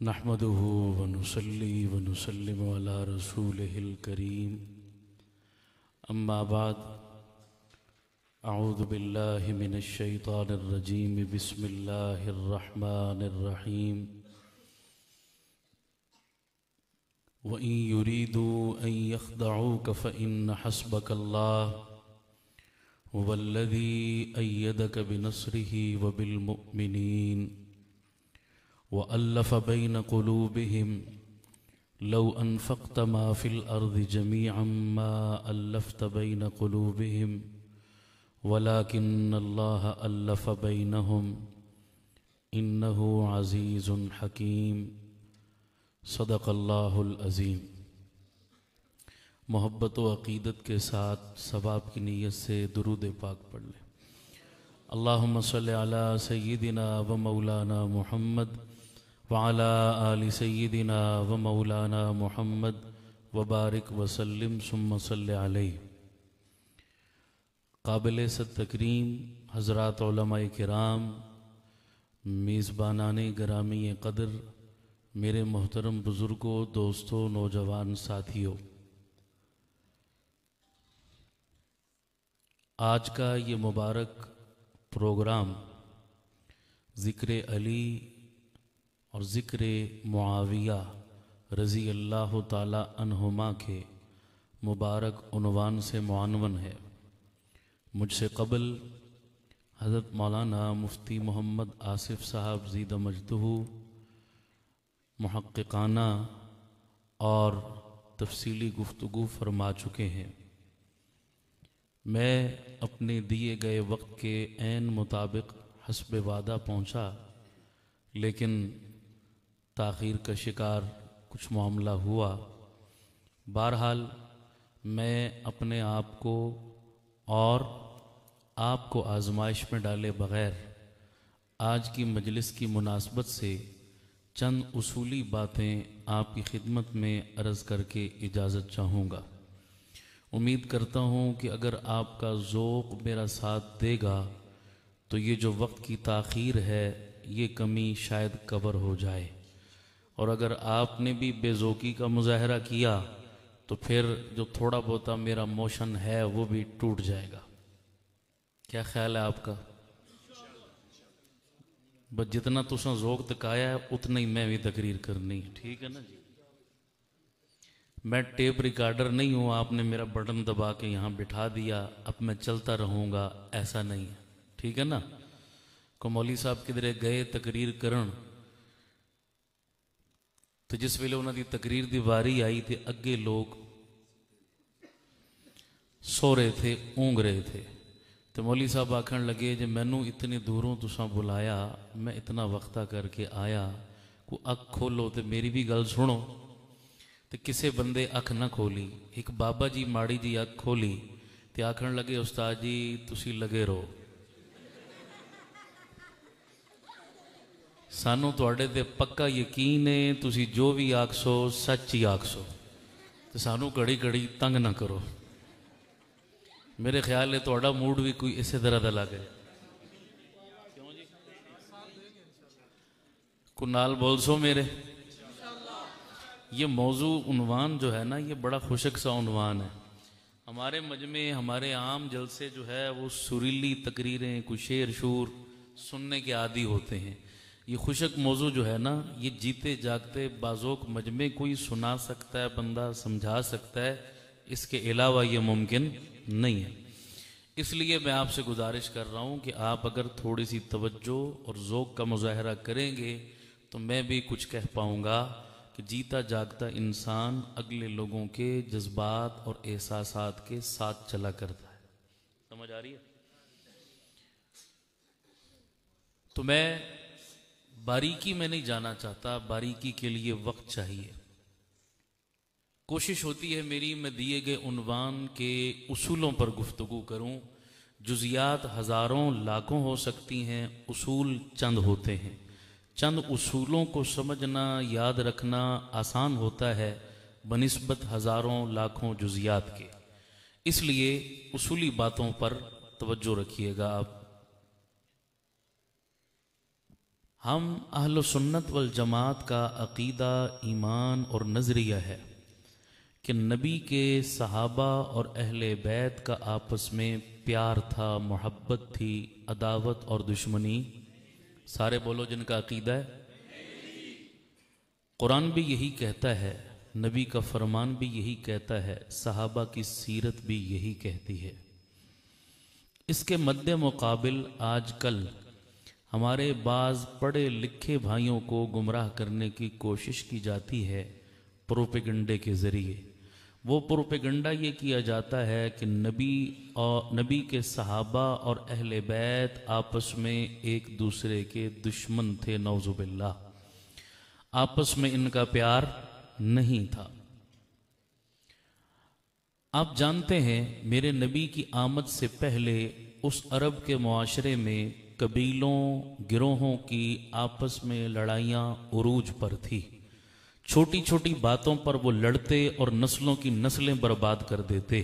नहमदुहु व नुसल्ली व नुसल्लिमु अला रसूलिहिल करीम। अम्मा बाद, अऊज़ु बिल्लाहि मिनश शैतानिर रजीम। बिस्मिल्लाहिर रहमानिर रहीम। व इन युरीदू अन यख़दऊक फ़इन्न हस्बकल्लाह हुवल्लज़ी अय्यदक बिनस्रिही व बिलमुअ्मिनीन व अल्लफ़ बैन क़ुलूबिहिम लौ अनफ़क़त मा फ़िल अर्ज़ि जमीअन मा अल्लफ़्त बैन क़ुलूबिहिम वलाकिन्नल्लाह अल्लफ़ बैनहुम इन्नहु अज़ीज़ुन हकीम। सदक़ल्लाहुल अज़ीम। मोहब्बत व अक़ीदत के साथ सवाब की नीयत से दुरूद पाक पढ़ लें। अल्लाहुम्मा सल्लि अला सय्यिदिना व मौलाना मुहम्मद व अला आलि सय्यिदिना व मौलाना मुहम्मद व बारिक व सल्लिम सुम्मा सल्लि अलैहि। काबिल तकरीम हज़रात उलमाए किराम, मेज़बानाने गिरामी क़द्र, मेरे मोहतरम बुज़ुर्गों, दोस्तों, नौजवान साथियों, आज का ये मुबारक प्रोग्राम ज़िक्र अली और ज़िक्र मुआविया रज़ी अल्लाह ताला अन्हुमा के मुबारक उन्वान से मुअन्वन है। मुझसे क़बल हज़रत मौलाना मुफ्ती मोहम्मद आसिफ़ साहब ज़ीद मजदहू मुहक़्क़िक़ाना और तफ़सीली गुफ्तगू फरमा चुके हैं। मैं अपने दिए गए वक्त के ऐन मुताबिक हस्ब वादा पहुँचा, लेकिन ताख़ीर का शिकार कुछ मामला हुआ। बहरहाल मैं अपने आप को और आपको आजमाइश में डाले बग़ैर आज की मजलिस की मुनासबत से चंद उसूली बातें आपकी खिदमत में अर्ज़ करके इजाज़त चाहूँगा। उम्मीद करता हूँ कि अगर आपका ज़ौक़ मेरा साथ देगा तो ये जो वक्त की ताख़ीर है ये कमी शायद कवर हो जाए, और अगर आपने भी बेज़ौक़ी का मुज़ाहरा किया तो फिर जो थोड़ा बहुत मेरा मोशन है वो भी टूट जाएगा। क्या ख्याल है आपका? बस जितना तुसा ज़ौक़ तकाया है उतना ही मैं भी तकरीर करनी, ठीक है ना जी। मैं टेप रिकॉर्डर नहीं हूँ, आपने मेरा बटन दबा के यहाँ बिठा दिया अब मैं चलता रहूँगा, ऐसा नहीं है, ठीक है ना। को मौली साहब किधरे गए तकरीर करन तो जिस वेले उन्होंने तकरीर की वारी आई तो अगे लोग सो रहे थे, ऊँग रहे थे। तो मौली साहब आखन लगे जे मैनू इतनी दूरों तुसा बुलाया, मैं इतना वक्ता करके आया, को अख खोलो तो मेरी भी गल सुनो। तो किसी बंदे अख ना खोली, एक बाबा जी माड़ी जी अख खोली तो आखन लगे उस्ताद जी तुसी लगे रहो, सानू तुहाडे ते पक्का यकीन है, तुसी जो भी आखसो सच ही आखसो, तो सानू घड़ी घड़ी तंग ना करो। मेरे ख्याल है तुहाडा मूड भी कोई इस तरह का लग है। को नाल बोल सो मेरे। ये मौजू उन्वान जो है ना, ये बड़ा खुशक सा उन्वान है। हमारे मजमे, हमारे आम जलसे जो है वो सुरीली तकरीरें, कुछ शेर शूर सुनने के आदी होते हैं। ये खुशक मौजू जो है ना, ये जीते जागते बाज़ोक मजमे कोई सुना सकता है, बंदा समझा सकता है, इसके अलावा ये मुमकिन नहीं है। इसलिए मैं आपसे गुजारिश कर रहा हूँ कि आप अगर थोड़ी सी तवज्जो और ज़ौक़ का मुज़ाहरा करेंगे तो मैं भी कुछ कह पाऊँगा कि जीता जागता इंसान अगले लोगों के जज्बात और एहसासात के साथ चला करता है। समझ आ रही है? तो मैं बारीकी में नहीं जाना चाहता, बारीकी के लिए वक्त चाहिए। कोशिश होती है मेरी मैं दिए गए उन्वान के उसूलों पर गुफ्तगू करूं। जुज़ियात हज़ारों लाखों हो सकती हैं, उसूल चंद होते हैं। चंद उसूलों को समझना, याद रखना आसान होता है बनिस्बत हज़ारों लाखों जुज़ियात के। इसलिए उसूली बातों पर तवज्जो रखिएगा आप। हम अहल सुन्नत वल जमात का अकीदा, ईमान और नज़रिया है कि नबी के सहाबा और अहले बैत का आपस में प्यार था, मोहब्बत थी, अदावत और दुश्मनी। सारे बोलो जिनका अकीदा है। कुरान भी यही कहता है, नबी का फरमान भी यही कहता है, सहाबा की सीरत भी यही कहती है। इसके मद्दे मुकाबिल आजकल हमारे बाज़ पढ़े लिखे भाइयों को गुमराह करने की कोशिश की जाती है प्रोपेगंडे के ज़रिए। वो प्रोपेगंडा ये किया जाता है कि नबी के सहाबा और अहले बैत आपस में एक दूसरे के दुश्मन थे, नौजुबिल्लाह, आपस में इनका प्यार नहीं था। आप जानते हैं मेरे नबी की आमद से पहले उस अरब के मुआशरे में कबीलों, गिरोहों की आपस में लड़ाइयाँ उरूज पर थी। छोटी छोटी बातों पर वो लड़ते और नस्लों की नस्लें बर्बाद कर देते।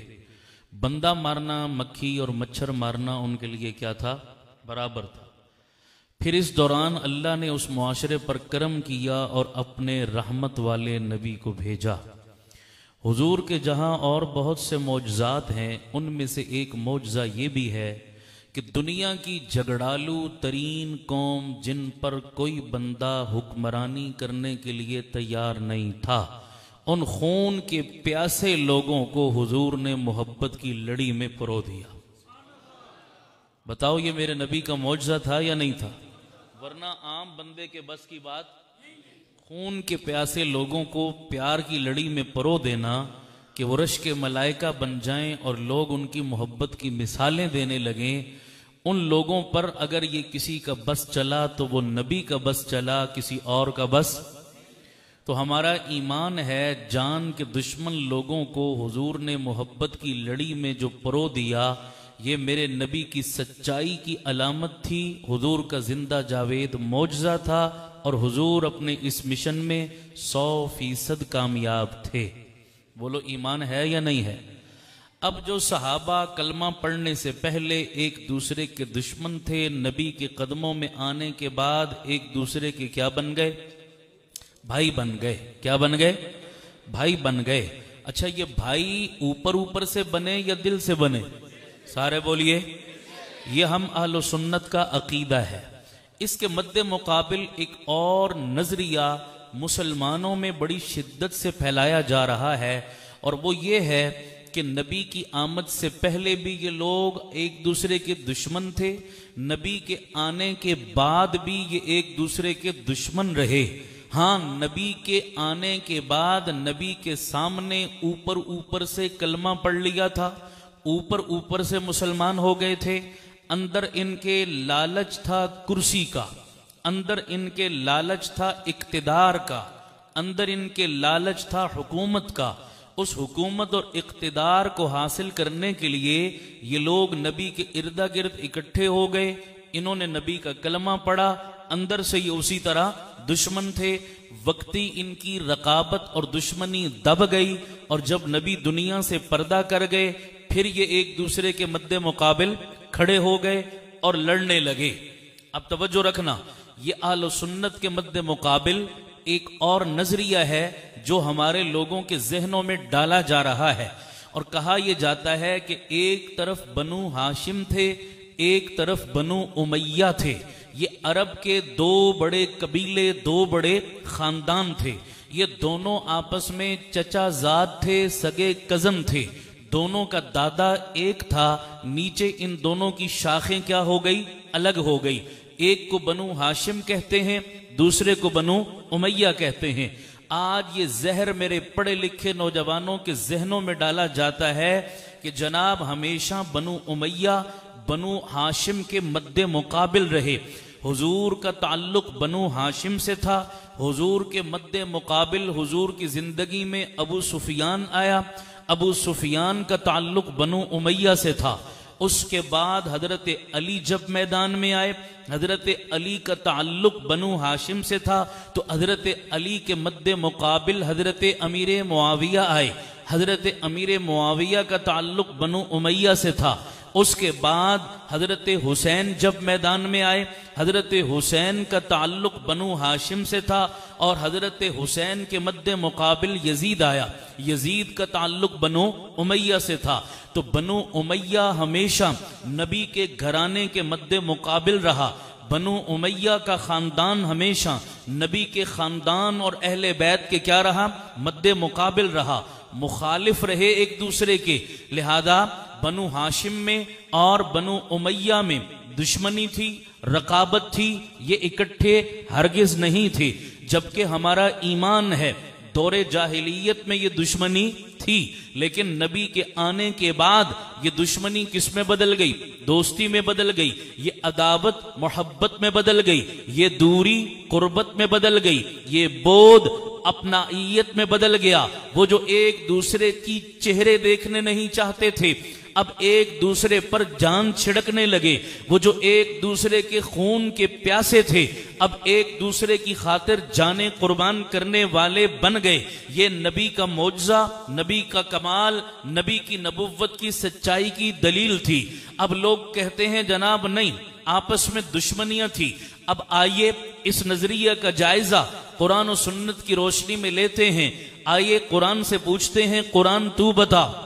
बंदा मारना, मक्खी और मच्छर मारना उनके लिए क्या था? बराबर था। फिर इस दौरान अल्लाह ने उस मुआशरे पर करम किया और अपने रहमत वाले नबी को भेजा। हुजूर के जहां और बहुत से मौजज़ात हैं, उनमें से एक मौजज़ा ये भी है कि दुनिया की झगड़ालू तरीन कौम जिन पर कोई बंदा हुक्मरानी करने के लिए तैयार नहीं था, उन खून के प्यासे लोगों को हुजूर ने मोहब्बत की लड़ी में परो दिया। बताओ ये मेरे नबी का मौजज़ा था या नहीं था? वरना आम बंदे के बस की बात। खून के प्यासे लोगों को प्यार की लड़ी में परो देना कि वो रश के मलाइका बन जाएं और लोग उनकी मोहब्बत की मिसालें देने लगें। उन लोगों पर अगर ये किसी का बस चला तो वो नबी का बस चला, किसी और का बस। तो हमारा ईमान है जान के दुश्मन लोगों को हुजूर ने मोहब्बत की लड़ी में जो परो दिया, ये मेरे नबी की सच्चाई की अलामत थी। हुजूर का जिंदा जावेद मौजज़ा था और हुजूर अपने इस मिशन में 100% कामयाब थे। बोलो ईमान है या नहीं है? अब जो सहाबा कलमा पढ़ने से पहले एक दूसरे के दुश्मन थे, नबी के कदमों में आने के बाद एक दूसरे के क्या बन गए? भाई बन गए। क्या बन गए? भाई बन गए। अच्छा, ये भाई ऊपर ऊपर से बने या दिल से बने? सारे बोलिए। ये हम अहले सुन्नत का अकीदा है। इसके मद्दे मुकाबिल एक और नजरिया मुसलमानों में बड़ी शिद्दत से फैलाया जा रहा है, और वो ये है कि नबी की आमद से पहले भी ये लोग एक दूसरे के दुश्मन थे, नबी के आने के बाद भी ये एक दूसरे के दुश्मन रहे। हाँ, नबी के आने के बाद नबी के सामने ऊपर ऊपर से कलमा पढ़ लिया था, ऊपर ऊपर से मुसलमान हो गए थे। अंदर इनके लालच था कुर्सी का, अंदर इनके लालच था इक्तिदार का, अंदर इनके लालच था हुकूमत का। उस हुकूमत और इक्तिदार को हासिल करने के लिए ये लोग नबी के इर्दा गिर्द इकट्ठे हो गए। इन्होंने नबी का कलमा पढ़ा, अंदर से ये उसी तरह दुश्मन थे। वक्ती इनकी रकाबत और दुश्मनी दब गई, और जब नबी दुनिया से पर्दा कर गए, फिर ये एक दूसरे के मद्दे मुकाबिल खड़े हो गए और लड़ने लगे। अब तवज्जो रखना, ये अहले सुन्नत के मद्दे मुकाबिल एक और नजरिया है जो हमारे लोगों के जहनों में डाला जा रहा है। और कहा यह जाता है कि एक तरफ बनु हाशिम थे, एक तरफ बनु उमैया थे। ये अरब के दो बड़े कबीले, दो बड़े खानदान थे। ये दोनों आपस में चचाजाद थे, सगे कजन थे। दोनों का दादा एक था, नीचे इन दोनों की शाखें क्या हो गई? अलग हो गई। एक को बनु हाशिम कहते हैं, दूसरे को बनु उमैया कहते हैं। आज ये जहर मेरे पढ़े लिखे नौजवानों के जहनों में डाला जाता है कि जनाब हमेशा बनु उमैया बनु हाशिम के मद्दे मुकाबिल रहे। हुजूर का ताल्लुक बनु हाशिम से था। हुजूर के मद्दे मुकाबिल हुजूर की जिंदगी में अबू सुफियान आया। अबू सुफियान का ताल्लुक बनु उमैया से था। उसके बाद हजरत अली जब मैदान में आए, हजरत अली का ताल्लुक बनु हाशिम से था, तो हजरत अली के मद्दे मुकाबिल हजरत अमीर मुआविया आए। हजरत अमीर मुआविया का ताल्लुक बनु उमैया से था। उसके बाद हजरत हुसैन जब मैदान में आए, हजरत हुसैन का ताल्लुक बनु हाशिम से था और हजरत हुसैन के मद्दे मुकाबिल यजीद आया, यजीद का ताल्लुक बनु उमैया से था। तो बनु उमैया हमेशा नबी के घराने के मद्दे मुकाबिल रहा। बनु उमैया का खानदान हमेशा नबी के खानदान और अहले बैत के क्या रहा, मद्दे मुकाबिल रहा, मुखालिफ रहे एक दूसरे के। लिहाजा बनु हाशिम में और बनु उमैया में दुश्मनी थी, रकाबत थी, ये इकट्ठे हरगिज नहीं थे। जबकि हमारा ईमान है दौरे जाहिलियत में ये दुश्मनी थी, लेकिन नबी के आने के बाद ये दुश्मनी किस में बदल गई, दोस्ती में बदल गई, ये अदावत मोहब्बत में बदल गई, ये दूरी कुर्बत में बदल गई, ये बोध अपनाइयत में बदल गया। वो जो एक दूसरे की चेहरे देखने नहीं चाहते थे, अब एक दूसरे पर जान छिड़कने लगे। वो जो एक दूसरे के खून के प्यासे थे, अब एक दूसरे की खातिर जाने कुर्बान करने वाले बन गए। ये नबी का मौजज़ा, नबी का कमाल, नबी की नबुव्वत की सच्चाई की दलील थी। अब लोग कहते हैं जनाब नहीं, आपस में दुश्मनियां थी। अब आइए इस नजरिया का जायजा कुरान और सुन्नत की रोशनी में लेते हैं। आइए कुरान से पूछते हैं, कुरान तू बता,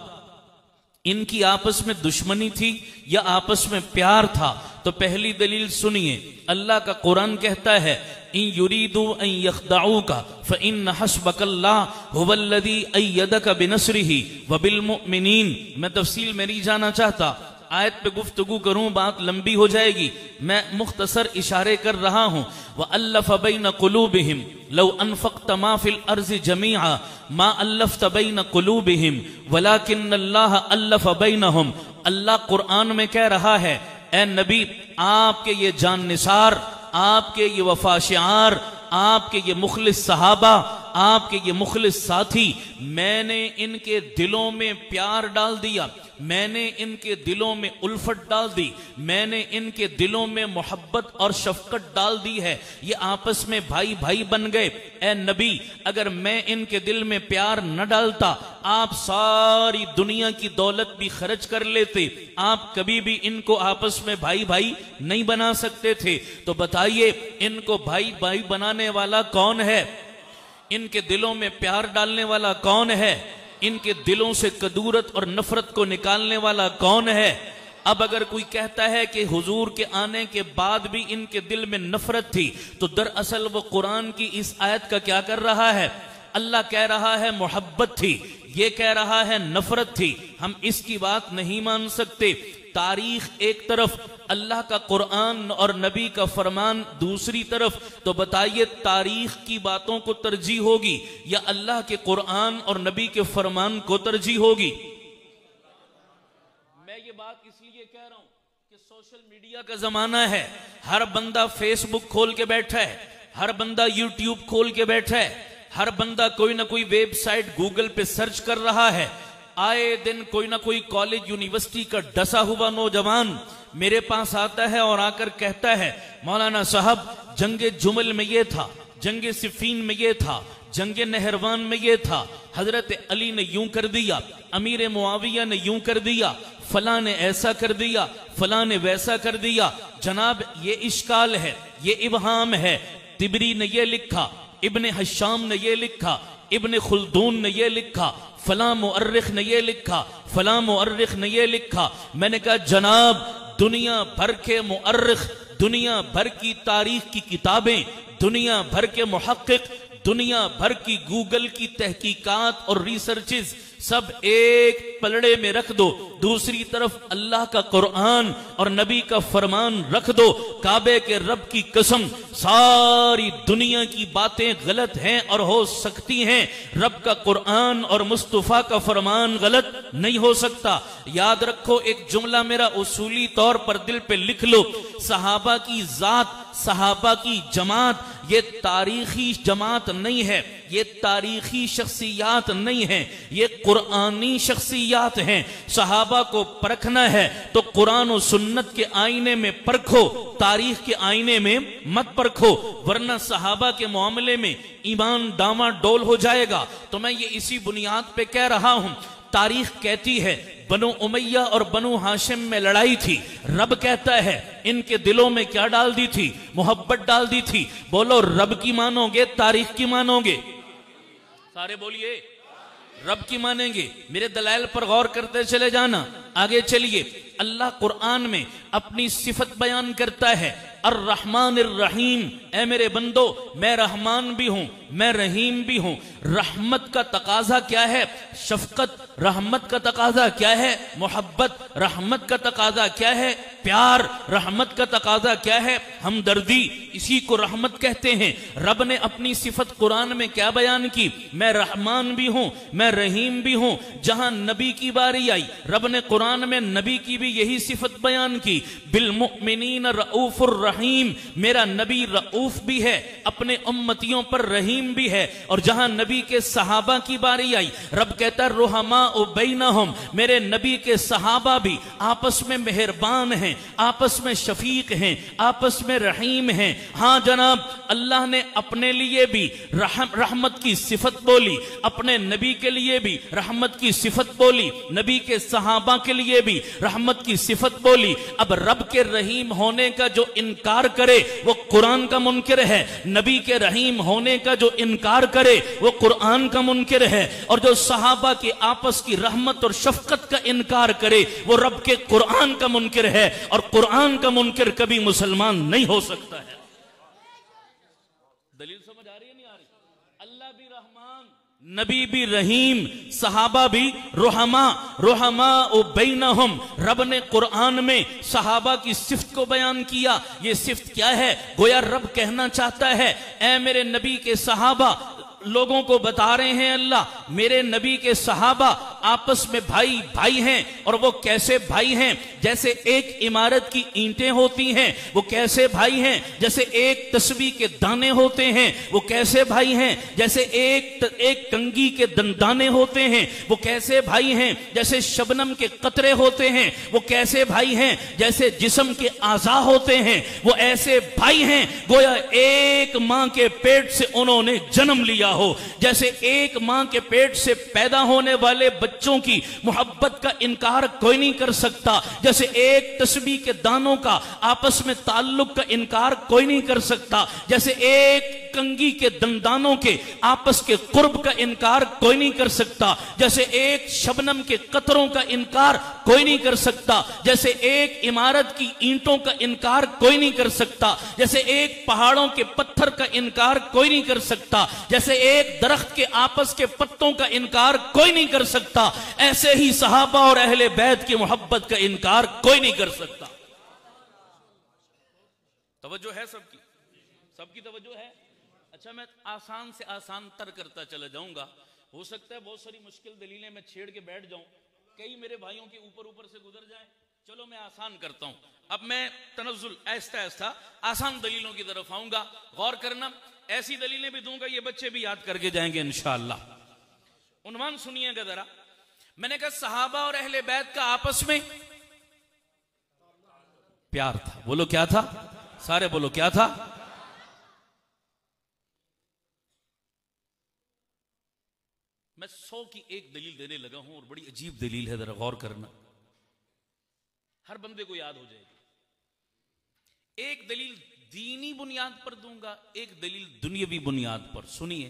इनकी आपस में दुश्मनी थी या आपस में प्यार था? तो पहली दलील सुनिए, अल्लाह का कुरान कहता है, इन युरीदू अन यख्दऊका फइन्न हस्बकल्लाह हुवल्लज़ी अय्यदका बिनस्रिही व बिल मुमिनीन। मैं तफसील में नहीं जाना चाहता, आयत पे गुफ्तगू करूं बात लंबी हो जाएगी, मैं मुख्तसर इशारे कर रहा हूं। व अल्लफ़ बैन कुलूबिहिम लौ अनफ़क़त मा फ़िल अर्ज़ि जमीआ मा अल्लफ़त बैन कुलूबिहिम वलाकिन्नल्लाह अल्लफ़ बैनहुम। अल्लाह कुरान में कह रहा है, ए नबी, आपके ये जान निसार, आपके ये वफा शिआर, आपके ये मुखलिस सहाबा, आपके ये मुखलिस साथी, मैंने इनके दिलों में प्यार डाल दिया, मैंने इनके दिलों में उल्फत डाल दी, मैंने इनके दिलों में मोहब्बत और शफकत डाल दी है। ये आपस में भाई भाई बन गए। ए नबी, अगर मैं इनके दिल में प्यार न डालता, आप सारी दुनिया की दौलत भी खर्च कर लेते, आप कभी भी इनको आपस में भाई भाई नहीं बना सकते थे। तो बताइए, इनको भाई भाई बनाने वाला कौन है? इनके दिलों में प्यार डालने वाला कौन है? इनके दिलों से कदूरत और नफरत को निकालने वाला कौन है? अब अगर कोई कहता है कि हुजूर के आने के बाद भी इनके दिल में नफरत थी, तो दरअसल वो कुरान की इस आयत का क्या कर रहा है? अल्लाह कह रहा है मोहब्बत थी, ये कह रहा है नफरत थी। हम इसकी बात नहीं मान सकते। तारीख एक तरफ, अल्लाह का कुरान और नबी का फरमान दूसरी तरफ। तो बताइए, तारीख की बातों को तरजीह होगी या अल्लाह के कुरान और नबी के फरमान को तरजीह होगी? मैं ये बात इसलिए कह रहा हूं कि सोशल मीडिया का जमाना है, हर बंदा फेसबुक खोल के बैठा है, हर बंदा यूट्यूब खोल के बैठा है, हर बंदा कोई ना कोई वेबसाइट गूगल पे सर्च कर रहा है। आए दिन कोई ना कोई कॉलेज यूनिवर्सिटी का डसा हुआ नौजवान मेरे पास आता है और आकर कहता है, मौलाना साहब, जंगे जुमल में ये था, जंगे सिफीन में ये था, जंगे नहरवान में ये था, हजरत अली ने यूं कर दिया, अमीर मुआविया ने यूं कर दिया, फला ने ऐसा कर दिया, फला ने वैसा कर दिया। जनाब, ये इश्काल है, ये इबहाम है। तिबरी ने ये लिखा, इब्ने हशाम ने ये लिखा, इब्ने खुल्दून ने ये लिखा, फला मुअर्रिख ने ये लिखा, फला मुअर्रिख ने ये लिखा। मैंने कहा, जनाब, दुनिया भर के मुअर्रिख, दुनिया भर की तारीख की किताबें, दुनिया भर के मुहक्किक, दुनिया भर की गूगल की तहकीकात और रिसर्चेस सब एक पलड़े में रख दो, दूसरी तरफ अल्लाह का कुरान और नबी का फरमान रख दो। काबे के रब की कसम, सारी दुनिया की बातें गलत हैं और हो सकती हैं, रब का कुरान और मुस्तफा का फरमान गलत नहीं हो सकता। याद रखो, एक जुमला मेरा उसूली तौर पर दिल पे लिख लो, सहाबा की जात, सहाबा की जमात ये तारीखी जमात नहीं है, ये तारीखी शख्सियात नहीं है, ये कुरानी शख्सियात हैं। सहाबा को परखना है तो कुरान और सुन्नत के आईने में परखो, तारीख के आईने में मत परखो, वरना सहाबा के मामले में ईमान डामाडोल हो जाएगा। तो मैं ये इसी बुनियाद पे कह रहा हूं, तारीख कहती है बनु उमैया और बनु हाशिम में लड़ाई थी। रब कहता है इनके दिलों में क्या डाल दी थी? मोहब्बत डाल दी थी। बोलो रब की मानोगे तारीख की मानोगे? सारे बोलिए रब की मानेंगे। मेरे दलाइल पर गौर करते चले जाना। आगे चलिए, अल्लाह कुरान में अपनी सिफत बयान करता है, अर्रहमान अर्रहीम। ए मेरे बंदो, मैं रहमान भी हूं, मैं रहीम भी हूं। रहमत का तकाजा क्या है? शफकत। रहमत का तकाजा क्या है? मोहब्बत। रहमत का तकाजा क्या है? प्यार। रहमत का तकाजा क्या है? हमदर्दी। इसी को रहमत कहते हैं। रब ने अपनी सिफत कुरान में क्या बयान की? मैं रहमान भी हूं, मैं रहीम भी हूं। जहां नबी की बारी आई, रब ने कुरान में नबी की भी यही सिफत बयान की, बिल मुमिनीन रऊफुर रहीम। मेरा नबी रऊफ भी है, अपने उम्मतियों पर रहीम भी है। और जहां नबी के सहाबा की बारी आई, रब कहता रुहमा बैनहुम, मेरे नबी के सहाबा भी आपस में मेहरबान हैं, आपस में शफीक हैं, आपस में रहीम हैं। हां जनाब, अल्लाह ने अपने लिए भी रहमत की सिफत बोली, अपने नबी के लिए भी रहमत की सिफत बोली, नबी के सहाबा के लिए भी रहमत की सिफत बोली। अब रब के रहीम होने का जो इनकार करे वो कुरान का मुनकिर है, नबी के रहीम होने का जो इनकार करे वो कुरान का मुनकिर है। और जो सहाबा की आपस की रहमत और शफकत का इनकार करे वो रब के कुरान का मुनकिर है। और कुरान का मुनकिर कभी मुसलमान नहीं हो सकता है। दलील समझ आ रही है नहीं आ रही? अल्लाह भी रहमान, नबी भी रहीम, सहाबा भी रुहमा। रुहमा ओ बैनहुम, रब ने कुरान में सहाबा की सिफ्त को बयान किया। ये सिफ्त क्या है? गोया रब कहना चाहता है, ऐ मेरे नबी के सहाबा, लोगों को बता रहे हैं अल्लाह, मेरे नबी के सहाबा आपस में भाई भाई हैं। और वो कैसे भाई हैं? जैसे एक इमारत की ईंटें होती हैं, वो कैसे भाई हैं? जैसे एक तस्बीह के दाने होते हैं, वो कैसे भाई हैं? जैसे एक कंगी के दंदाने होते हैं, वो कैसे भाई हैं? जैसे शबनम के कतरे होते हैं, वो कैसे भाई हैं? जैसे जिस्म के आज़ा होते हैं, वो ऐसे भाई हैं। गोया एक मां के पेट से उन्होंने जन्म लिया हो। जैसे एक मां के पेट से पैदा होने वाले बच्चों की मोहब्बत का इनकार कोई नहीं कर सकता, जैसे एक तस्बीह के दानों का आपस में ताल्लुक का इनकार कोई नहीं कर सकता, जैसे एक कंगी के दंदानों के आपस के कुर्ब का इनकार कोई नहीं कर सकता, जैसे एक शबनम के कतरों का इनकार कोई नहीं कर सकता, जैसे एक इमारत की ईंटों का इनकार कोई नहीं कर सकता, जैसे एक पहाड़ों के पत्थर का इनकार कोई नहीं कर सकता, जैसे एक दरख्त के आपस के पत्तों का इनकार कोई नहीं कर सकता, ऐसे ही सहाबा और अहले बैत की मोहब्बत का इनकार कोई नहीं कर सकता। तवज्जो है सबकी? सबकी तवज्जो है? अच्छा, मैं आसान से आसान तर करता चला जाऊंगा। हो सकता है बहुत सारी मुश्किल दलीलें मैं छेड़ के बैठ जाऊं, कई मेरे भाइयों के ऊपर से गुजर जाए। चलो मैं आसान करता हूं। अब मैं तनज़्ज़ुल ऐसा ऐसा आसान दलीलों की तरफ आऊंगा। गौर करना, ऐसी दलीलें भी दूंगा ये बच्चे भी याद करके जाएंगे इंशाअल्लाह। उन्वान सुनिएगा जरा। मैंने कहा सहाबा और अहले बैत का आपस में प्यार था। बोलो क्या था? सारे बोलो क्या था? मैं 100 की एक दलील देने लगा हूं और बड़ी अजीब दलील है, जरा गौर करना, हर बंदे को याद हो जाएगी। एक दलील दीनी बुनियाद पर दूंगा, एक दलील दुनियावी बुनियाद पर। सुनिए,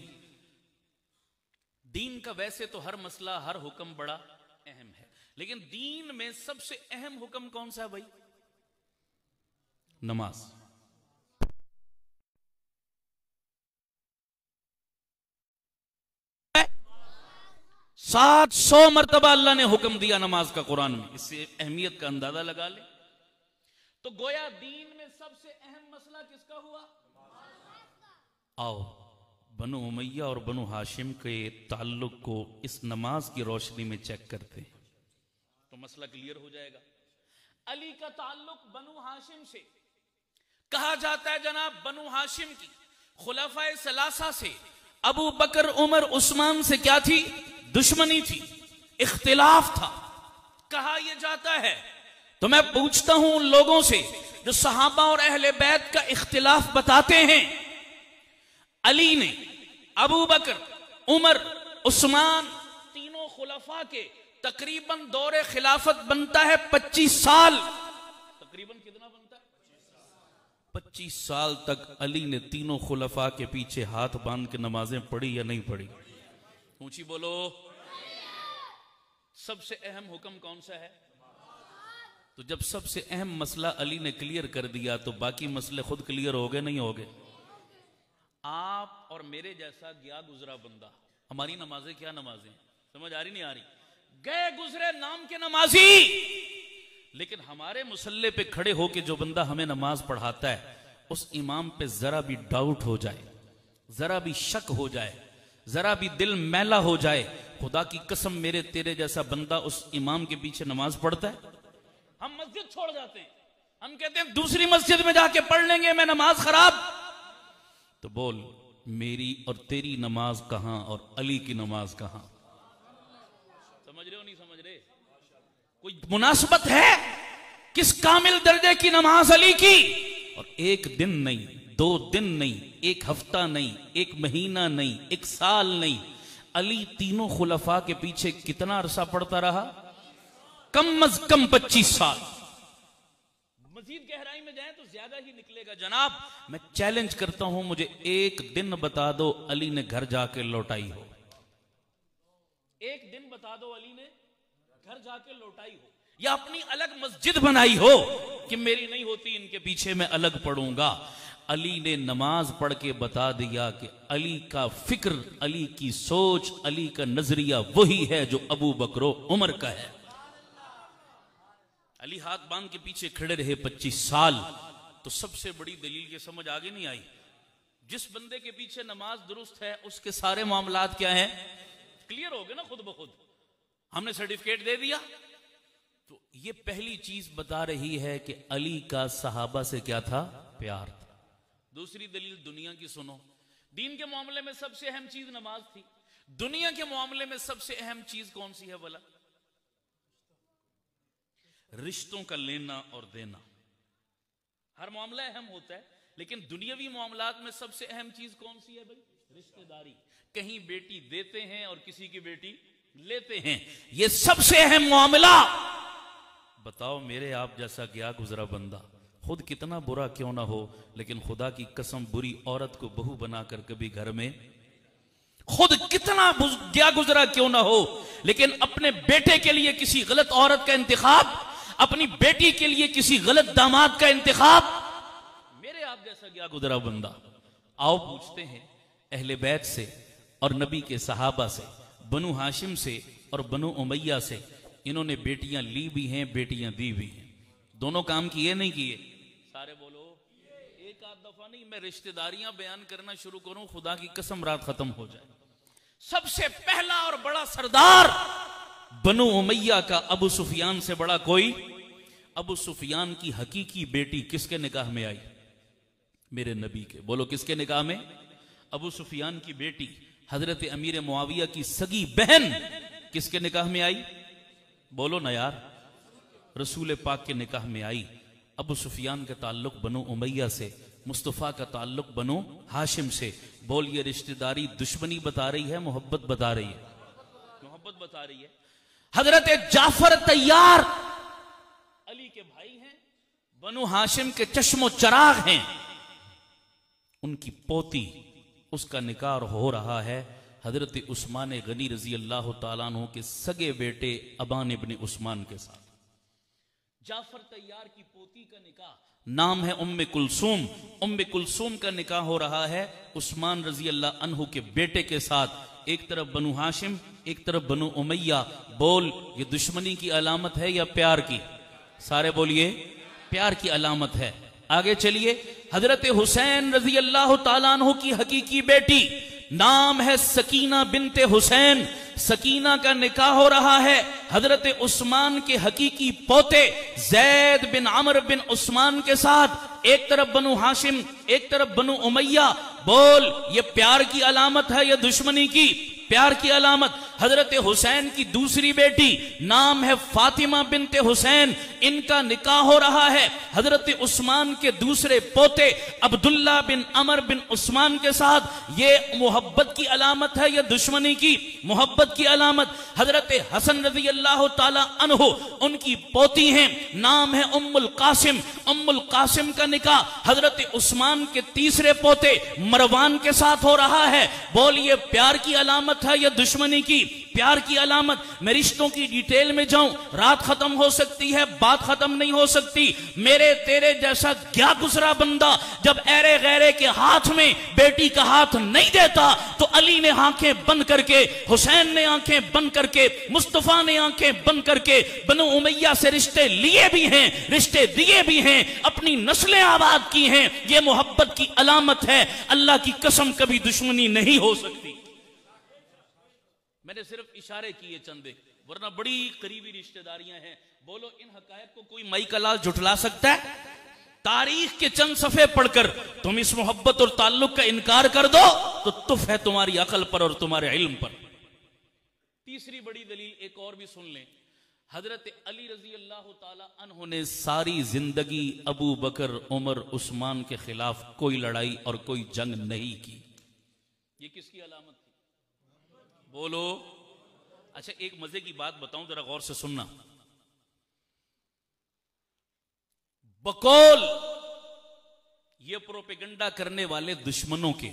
दीन का वैसे तो हर मसला हर हुक्म बड़ा अहम है, लेकिन दीन में सबसे अहम हुक्म कौन सा है भाई? नमाज। सात 100 मरतबा अल्लाह ने हुक्म दिया नमाज का कुरान में। इससे अहमियत का अंदाजा लगा ले। तो गोया दीन में सबसे अहम मसला किसका हुआ? आओ बनु उमैया और बनु हाशिम के ताल्लुक को इस नमाज की रोशनी में चेक करते हैं तो मसला क्लियर हो जाएगा। अली का ताल्लुक बनु हाशिम से, कहा जाता है जनाब बनु हाशिम की खुलाफाए सलासा से अबू बकर उमर उस्मान से क्या थी? दुश्मनी थी, इख्तिलाफ था, कहा यह जाता है। तो मैं पूछता हूं उन लोगों से जो सहाबा और अहले बैत का इख्तिलाफ बताते हैं, अली ने, अबू बकर, उमर, उस्मान, तीनों खुलफा के तकरीबन दौरे खिलाफत बनता है 25 साल। तकरीबन कितना बनता है? 25 साल तक अली ने तीनों खुलफा के पीछे हाथ बांध के नमाजें पढ़ी या नहीं पढ़ी? ऊंची बोलो। सबसे अहम हुक्म कौन सा है? तो जब सबसे अहम मसला अली ने क्लियर कर दिया तो बाकी मसले खुद क्लियर हो गए नहीं हो गए? आप और मेरे जैसा गया गुजरा बंदा, हमारी नमाजें क्या नमाजें, समझ आ रही नहीं आ रही? गए गुजरे नाम के नमाजी, लेकिन हमारे मुसल्ले पे खड़े होके जो बंदा हमें नमाज पढ़ाता है, उस इमाम पे जरा भी डाउट हो जाए, जरा भी शक हो जाए, जरा भी दिल मैला हो जाए, खुदा की कसम मेरे तेरे जैसा बंदा उस इमाम के पीछे नमाज पढ़ता है? हम मस्जिद छोड़ जाते हैं, हम कहते हैं दूसरी मस्जिद में जाके पढ़ लेंगे, मैं नमाज खराब। तो बोल, मेरी और तेरी नमाज कहां और अली की नमाज कहां? समझ रहे हो नहीं समझ रहे? कोई मुनासबत है? किस कामिल दर्जे की नमाज अली की? और एक दिन नहीं, 2 दिन नहीं, 1 हफ्ता नहीं, 1 महीना नहीं, 1 साल नहीं, अली तीनों खुलफा के पीछे कितना अरसा पढ़ता रहा? कम अज कम 25 साल। मजीद गहराई में जाए तो ज्यादा ही निकलेगा जनाब। मैं चैलेंज करता हूं, मुझे एक दिन बता दो अली ने घर जाके लौटाई हो। एक दिन बता दो अली ने घर जाके लौटाई हो, या अपनी अलग मस्जिद बनाई हो कि मेरी नहीं होती, इनके पीछे मैं अलग पढ़ूंगा। अली ने नमाज पढ़ के बता दिया कि अली का फिक्र, अली की सोच, अली का नजरिया वही है जो अबू बकर उमर का है। अली हाथ बांध के पीछे खड़े रहे 25 साल। तो सबसे बड़ी दलील ये समझ आगे नहीं आई, जिस बंदे के पीछे नमाज दुरुस्त है उसके सारे मामलात क्या हैं? क्लियर हो गए ना खुद ब खुद। हमने सर्टिफिकेट दे दिया। तो ये पहली चीज बता रही है कि अली का सहाबा से क्या था? प्यार था। दूसरी दलील दुनिया की सुनो। दीन के मामले में सबसे अहम चीज नमाज थी, दुनिया के मामले में सबसे अहम चीज कौन सी है बोला? रिश्तों का लेना और देना। हर मामला अहम होता है, लेकिन दुनियावी मामलात में सबसे अहम चीज कौन सी है भाई? रिश्तेदारी। कहीं बेटी देते हैं और किसी की बेटी लेते हैं, ये सबसे अहम मामला। बताओ मेरे आप जैसा गया गुजरा बंदा, खुद कितना बुरा क्यों ना हो, लेकिन खुदा की कसम बुरी औरत को बहू बनाकर कभी घर में, खुद कितना गया गुजरा क्यों ना हो, लेकिन अपने बेटे के लिए किसी गलत औरत का इंतखाब, अपनी बेटी के लिए किसी गलत दामाद का इंतखाब। मेरे आप जैसा गया गुजरा बंदा। आओ पूछते हैं अहले बैत से और नबी के सहाबा से, बनु हाशिम से और बनु उमैया से, इन्होंने बेटियां ली भी हैं, बेटियां दी भी हैं। दोनों काम किए नहीं किए? सारे बोलो। एक आध दफा नहीं। मैं रिश्तेदारियां बयान करना शुरू करूं, खुदा की कसम रात खत्म हो जाए। सबसे पहला और बड़ा सरदार बनु उमैया का अबू सुफियान से बड़ा कोई? अबू सुफियान की हकीकी बेटी किसके निकाह में आई? मेरे नबी के। बोलो किसके निकाह में? अबू सुफियान की बेटी हजरत अमीर मुआविया की सगी बहन किसके निकाह में आई? बोलो ना यार। रसूल पाक के निकाह में आई। अबू सुफियान का ताल्लुक बनु उमैया से, मुस्तफा का ताल्लुक बनु हाशिम से। बोल ये रिश्तेदारी दुश्मनी बता रही है, मोहब्बत बता रही है? मोहब्बत बता रही है। हजरत जाफर तैयार अली के भाई हैं, बनु हाशिम के चश्मो चराग हैं। उनकी पोती, उसका निकाह हो रहा है हजरत उस्मान गनी रजी अल्लाह तआला अन्हु के सगे बेटे अबान इब्न उस्मान के साथ। जाफर तैयार की पोती का निकाह, नाम है उम्मे कुलसूम। उम्मे कुलसूम का निकाह हो रहा है उस्मान रजी अल्लाह अन्हु के बेटे के साथ। एक तरफ बनु हाशिम, एक तरफ बनु उमैया। बोल ये दुश्मनी की अलामत है या प्यार की? सारे बोलिए प्यार की अलामत है। आगे चलिए। हजरत हुसैन रजी अल्लाह तआला अन्हु की हकीकी बेटी, नाम है सकीना बिनते हुसैन। सकीना का निकाह हो रहा है हजरत उस्मान के हकीकी पोते जैद बिन अमर बिन उस्मान के साथ। एक तरफ बनु हाशिम, एक तरफ बनु उमैया। बोल ये प्यार की अलामत है या दुश्मनी की? प्यार की अलामत। हजरत हुसैन की दूसरी बेटी नाम है फातिमा बिनते हुसैन, इनका निकाह हो रहा है हजरत उस्मान के दूसरे पोते अब्दुल्ला बिन अमर बिन उस्मान के साथ। ये मोहब्बत की अलामत है या दुश्मनी की? मोहब्बत की अलामत। हजरत हसन रज़ी अल्लाह ताला अन्हु उनकी पोती हैं, नाम है उम्मुल कासिम। उम्मुल कासिम का निकाह हजरत उस्मान के तीसरे पोते मरवान के साथ हो रहा है। बोलिए प्यार की अलामत है या दुश्मनी की? प्यार की अलामत। मैं रिश्तों की डिटेल में जाऊं, रात खत्म हो सकती है, बात खत्म नहीं हो सकती। मेरे तेरे जैसा क्या गुजरा बंदा जब ऐरे गैरे के हाथ में बेटी का हाथ नहीं देता, तो अली ने आंखें बंद करके, हुसैन ने आंखें बंद करके, मुस्तफा ने आंखें बंद करके बनु उमैया से रिश्ते लिए भी हैं, रिश्ते दिए भी हैं, अपनी नस्लें आबाद की हैं। यह मोहब्बत की अलामत है। अल्लाह की कसम कभी दुश्मनी नहीं हो सकती। मैंने सिर्फ इशारे किए चंदे, वरना बड़ी करीबी रिश्तेदारियां हैं। बोलो इन हकायत को कोई मई का लाल झुठला सकता है? तारीख के चंद सफ़े पढ़कर तुम इस मोहब्बत और ताल्लुक का इनकार कर दो तो तुफ है तुम्हारी अकल पर और तुम्हारे इल्म पर। तीसरी बड़ी दलील एक और भी सुन लें। हजरत अली रजी अल्लाह ताला अन्हु ने सारी जिंदगी अबू बकर, उमर, उस्मान के खिलाफ कोई लड़ाई और कोई जंग नहीं की। ये किसकी अलामत थी? बोलो। अच्छा एक मजे की बात बताऊं, जरा गौर से सुनना। बकौल ये प्रोपेगंडा करने वाले दुश्मनों के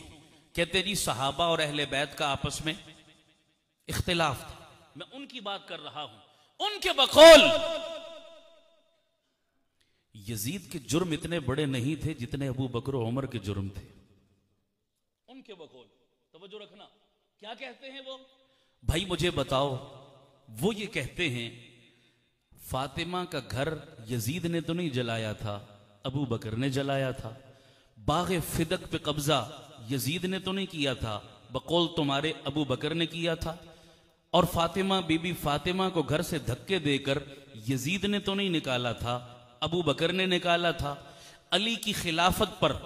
कहते जी सहाबा और अहले बैत का आपस में इख्तिलाफ था। मैं उनकी बात कर रहा हूं। उनके बकौल यजीद के जुर्म इतने बड़े नहीं थे जितने अबू बकर और उमर के जुर्म थे। उनके बकौल तवज्जो रखना। क्या कहते हैं वो? भाई मुझे बताओ। वो ये कहते हैं फातिमा का घर यजीद ने तो नहीं जलाया था, अबू बकर ने जलाया था। बाग़ फिदक पे कब्जा यजीद ने तो नहीं किया था, बकौल तुम्हारे अबू बकर ने किया था। और फातिमा, बीबी फातिमा को घर से धक्के देकर यजीद ने तो नहीं निकाला था, अबू बकर ने निकाला था। अली की खिलाफत पर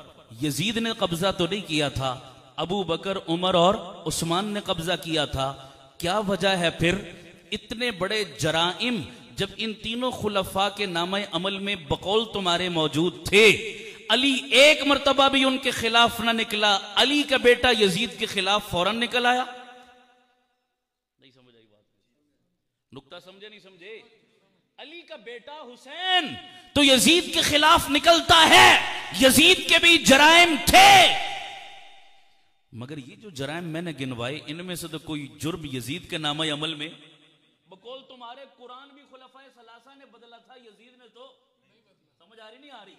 यजीद ने कब्जा तो नहीं किया था, अबू बकर, उमर और उस्मान ने कब्जा किया था। क्या वजह है फिर? इतने बड़े जराइम जब इन तीनों खुलफा के नामे अमल में बकौल तुम्हारे मौजूद थे, अली एक मर्तबा भी उनके खिलाफ ना निकला। अली का बेटा यजीद के खिलाफ फौरन निकल आया। नहीं समझ आई बात? नुक्ता समझे नहीं समझे? अली का बेटा हुसैन तो यजीद के खिलाफ निकलता है। यजीद के भी जराइम थे, मगर ये जो जराइम मैंने गिनवाए इनमें से तो कोई जुर्म यजीद के नामे अमल में बकौल तुम्हारे कुरान भी खुलफाए सलासा ने बदला था, यजीद ने तो समझ आ रही नहीं आ रही?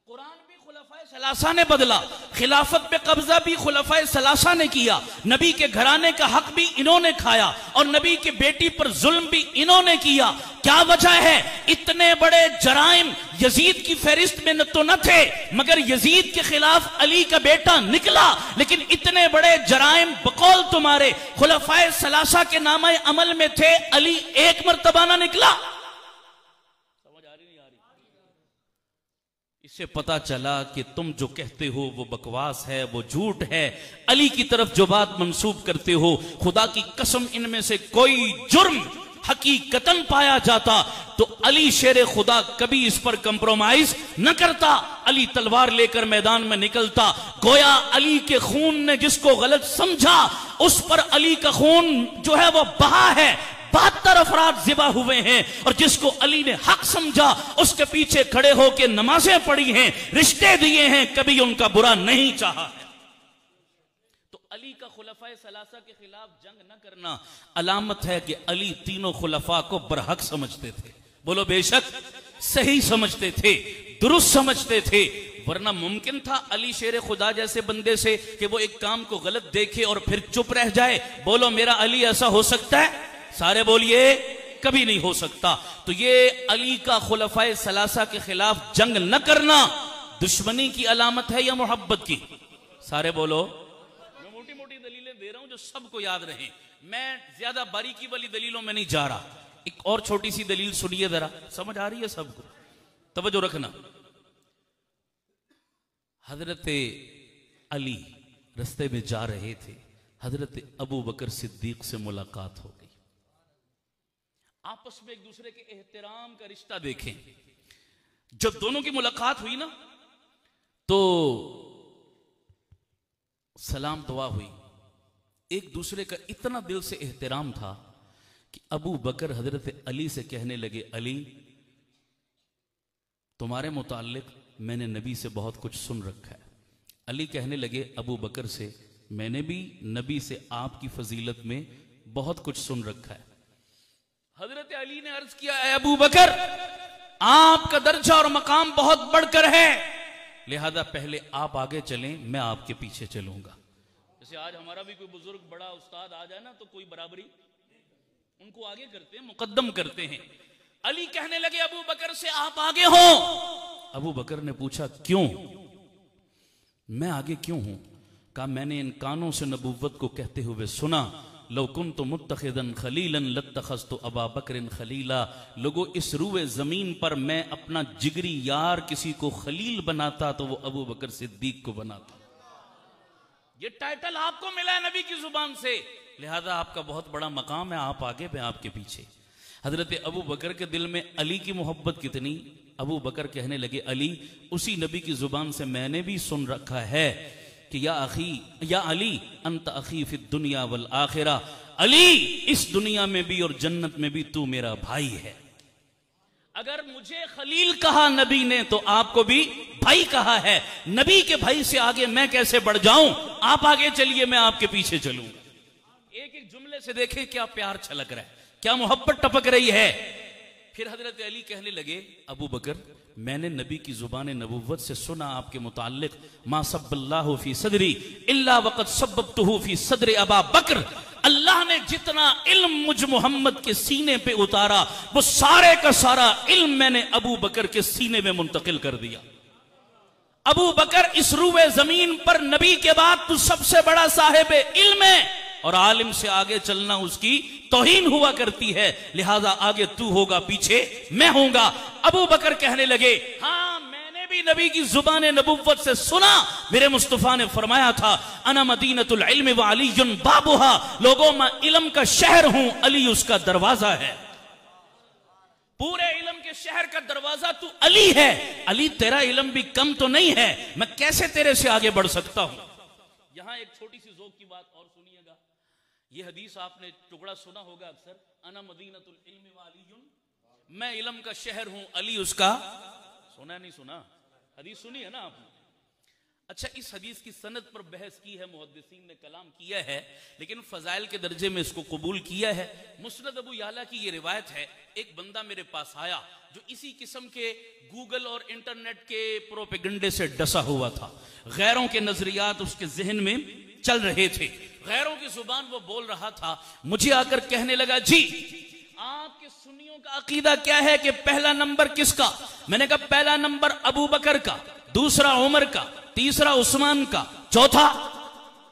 कुरान भी खुलफाए सलासा ने बदला, खिलाफत पे कब्जा भी खुलफाए सलासा ने किया, नबी के घराने का हक भी इन्होंने खाया और नबी के बेटी पर जुल्म भी इन्होंने किया। क्या वजह है? इतने बड़े जराइम यजीद की फहरिस्त में तो न थे, मगर यजीद के खिलाफ अली का बेटा निकला। लेकिन इतने बड़े जराइम बकौल तुम्हारे खुलफाए सलासा के नामे अमल में थे, अली एक मर्तबा ना निकला। इससे पता चला कि तुम जो कहते हो वो बकवास है, वो झूठ है। अली की तरफ जो बात मंसूब करते हो, खुदा की कसम इनमें से कोई जुर्म हकीकतन पाया जाता तो अली शेर खुदा कभी इस पर कंप्रोमाइज न करता। अली तलवार लेकर मैदान में निकलता। गोया अली के खून ने जिसको गलत समझा उस पर अली का खून जो है वो बहा है। 72 अफराद ज़िबा हुए हैं और जिसको अली ने हक समझा उसके पीछे खड़े होकर नमाजें पढ़ी हैं, रिश्ते दिए हैं, कभी उनका बुरा नहीं चाहा है। तो अली का खुलफाए सलासा के खिलाफ जंग न करना अलामत है कि अली तीनों खुलफा को बरहक समझते थे। बोलो बेशक सही समझते थे, दुरुस्त समझते थे। वरना मुमकिन था अली शेर खुदा जैसे बंदे से कि वो एक काम को गलत देखे और फिर चुप रह जाए? बोलो मेरा अली ऐसा हो सकता है? सारे बोलिए कभी नहीं हो सकता। तो ये अली का खुलफाए सलासा के खिलाफ जंग न करना दुश्मनी की अलामत है या मोहब्बत की? सारे बोलो। मैं मोटी मोटी दलीलें दे रहा हूं जो सबको याद रहे, मैं ज्यादा बारीकी वाली दलीलों में नहीं जा रहा। एक और छोटी सी दलील सुनिए जरा, समझ आ रही है सबको? तवज्जो रखना। हजरत अली रस्ते में जा रहे थे, हजरत अबू बकर सिद्दीक से मुलाकात हो गई। आपस में एक दूसरे के एहतराम का रिश्ता देखें। जब दोनों की मुलाकात हुई ना तो सलाम दुआ हुई, एक दूसरे का इतना दिल से एहतराम था कि अबू बकर हजरत अली से कहने लगे, अली तुम्हारे मुताल्लिक मैंने नबी से बहुत कुछ सुन रखा है। अली कहने लगे अबू बकर से, मैंने भी नबी से आपकी फजीलत में बहुत कुछ सुन रखा है। हजरत अली ने अर्ज किया, अबू बकर आपका दर्जा और मकाम बहुत बढ़कर है, लिहाजा पहले आप आगे चलें, मैं आपके पीछे चलूंगा। जैसे आज हमारा भी कोई बुजुर्ग बड़ा उस्ताद आ जाए ना तो कोई बराबरी उनको आगे करते हैं, मुकद्दम करते हैं। अली कहने लगे अबू बकर से, आप आगे हो। अबू बकर ने पूछा, क्यों? मैं आगे क्यों हूं? कहा, मैंने इन कानों से नबूवत को कहते हुए सुना, लौ कुन्तु मुत्तखिदन खलीलन लत्तखज़्तु अबा बकरिन खलीला। लोगों, इस रूए जमीन पर मैं अपना जिगरी यार किसी को खलील बनाता तो वो अबू बकर सिद्दीक को बनाता। ये टाइटल आपको मिला है नबी की जुबान से, लिहाजा आपका बहुत बड़ा मकाम है, आप आगे, मैं आपके पीछे। हजरत अबू बकर के दिल में अली की मोहब्बत कितनी। अबू बकर कहने लगे, अली उसी नबी की जुबान से मैंने भी सुन रखा है कि या अली अंत अखी फिद दुनिया वल आखिरा। अली इस दुनिया में भी और जन्नत में भी तू मेरा भाई है। अगर मुझे खलील कहा नबी ने तो आपको भी भाई कहा है। नबी के भाई से आगे मैं कैसे बढ़ जाऊं? आप आगे चलिए, मैं आपके पीछे चलूंगा। एक एक जुमले से देखें क्या प्यार छलक रहा है, क्या मोहब्बत टपक रही है। फिर हजरत अली कहने लगे, अबू बकर मैंने नबी की जुबान नबुव्वत से सुना आपके मुताल्लिक, मा सब्बल्लाहु फी सदरी इल्ला वक़द सब्बतुहु फी सदरी अबा बकर। अल्लाह ने जितना इल्म मुझ मोहम्मद के सीने पे उतारा वो सारे का सारा इल्म मैंने अबू बकर के सीने में मुंतकिल कर दिया। अबू बकर, इस रूए जमीन पर नबी के बाद तू सबसे बड़ा साहिब इल्म है और आलिम से आगे चलना उसकी तौहीन हुआ करती है, लिहाजा आगे तू होगा, पीछे मैं होऊंगा। अबू बकर कहने लगे, हाँ मैंने भी नबी की जुबान नबुव्वत से सुना, मेरे मुस्तफा ने फरमाया था, अना मदीनतुल इल्म व अलीयुन बाबुहा। लोगों, मैं इल्म का शहर हूं, अली उसका दरवाजा है। पूरे इल्म के शहर का दरवाजा तू अली है। अली तेरा इल्म भी कम तो नहीं है, मैं कैसे तेरे से आगे बढ़ सकता हूं। यहां एक छोटी सी ज़ौक़ की बात और सुनिएगा। ये हदीस आपने टुकड़ा सुना होगा अक्सर, अना मदीनतुल इल्म व अलीयुन, मैं इल्म का शहर हूं, अली उसका। सुना नहीं सुना? हदीस सुनी है ना आपने? अच्छा, इस हदीस की सनद पर बहस की है, मुहद्दिसीन ने कलाम किया है, लेकिन फजाइल के दर्जे में इसको कबूल किया है। मुस्नद अबू याला की ये रिवायत है, एक बंदा मेरे पास आया जो इसी किस्म के गूगल और इंटरनेट के प्रोपेगेंडे से डसा हुआ था। गैरों के नजरियात उसके जहन में चल रहे थे, गैरों की जुबान वो बोल रहा था। मुझे आकर कहने लगा, जी आपके सुन्नियों का अकीदा क्या है कि पहला नंबर किसका? मैंने कहा पहला नंबर अबू बकर का, दूसरा उमर का, तीसरा उस्मान का, चौथा।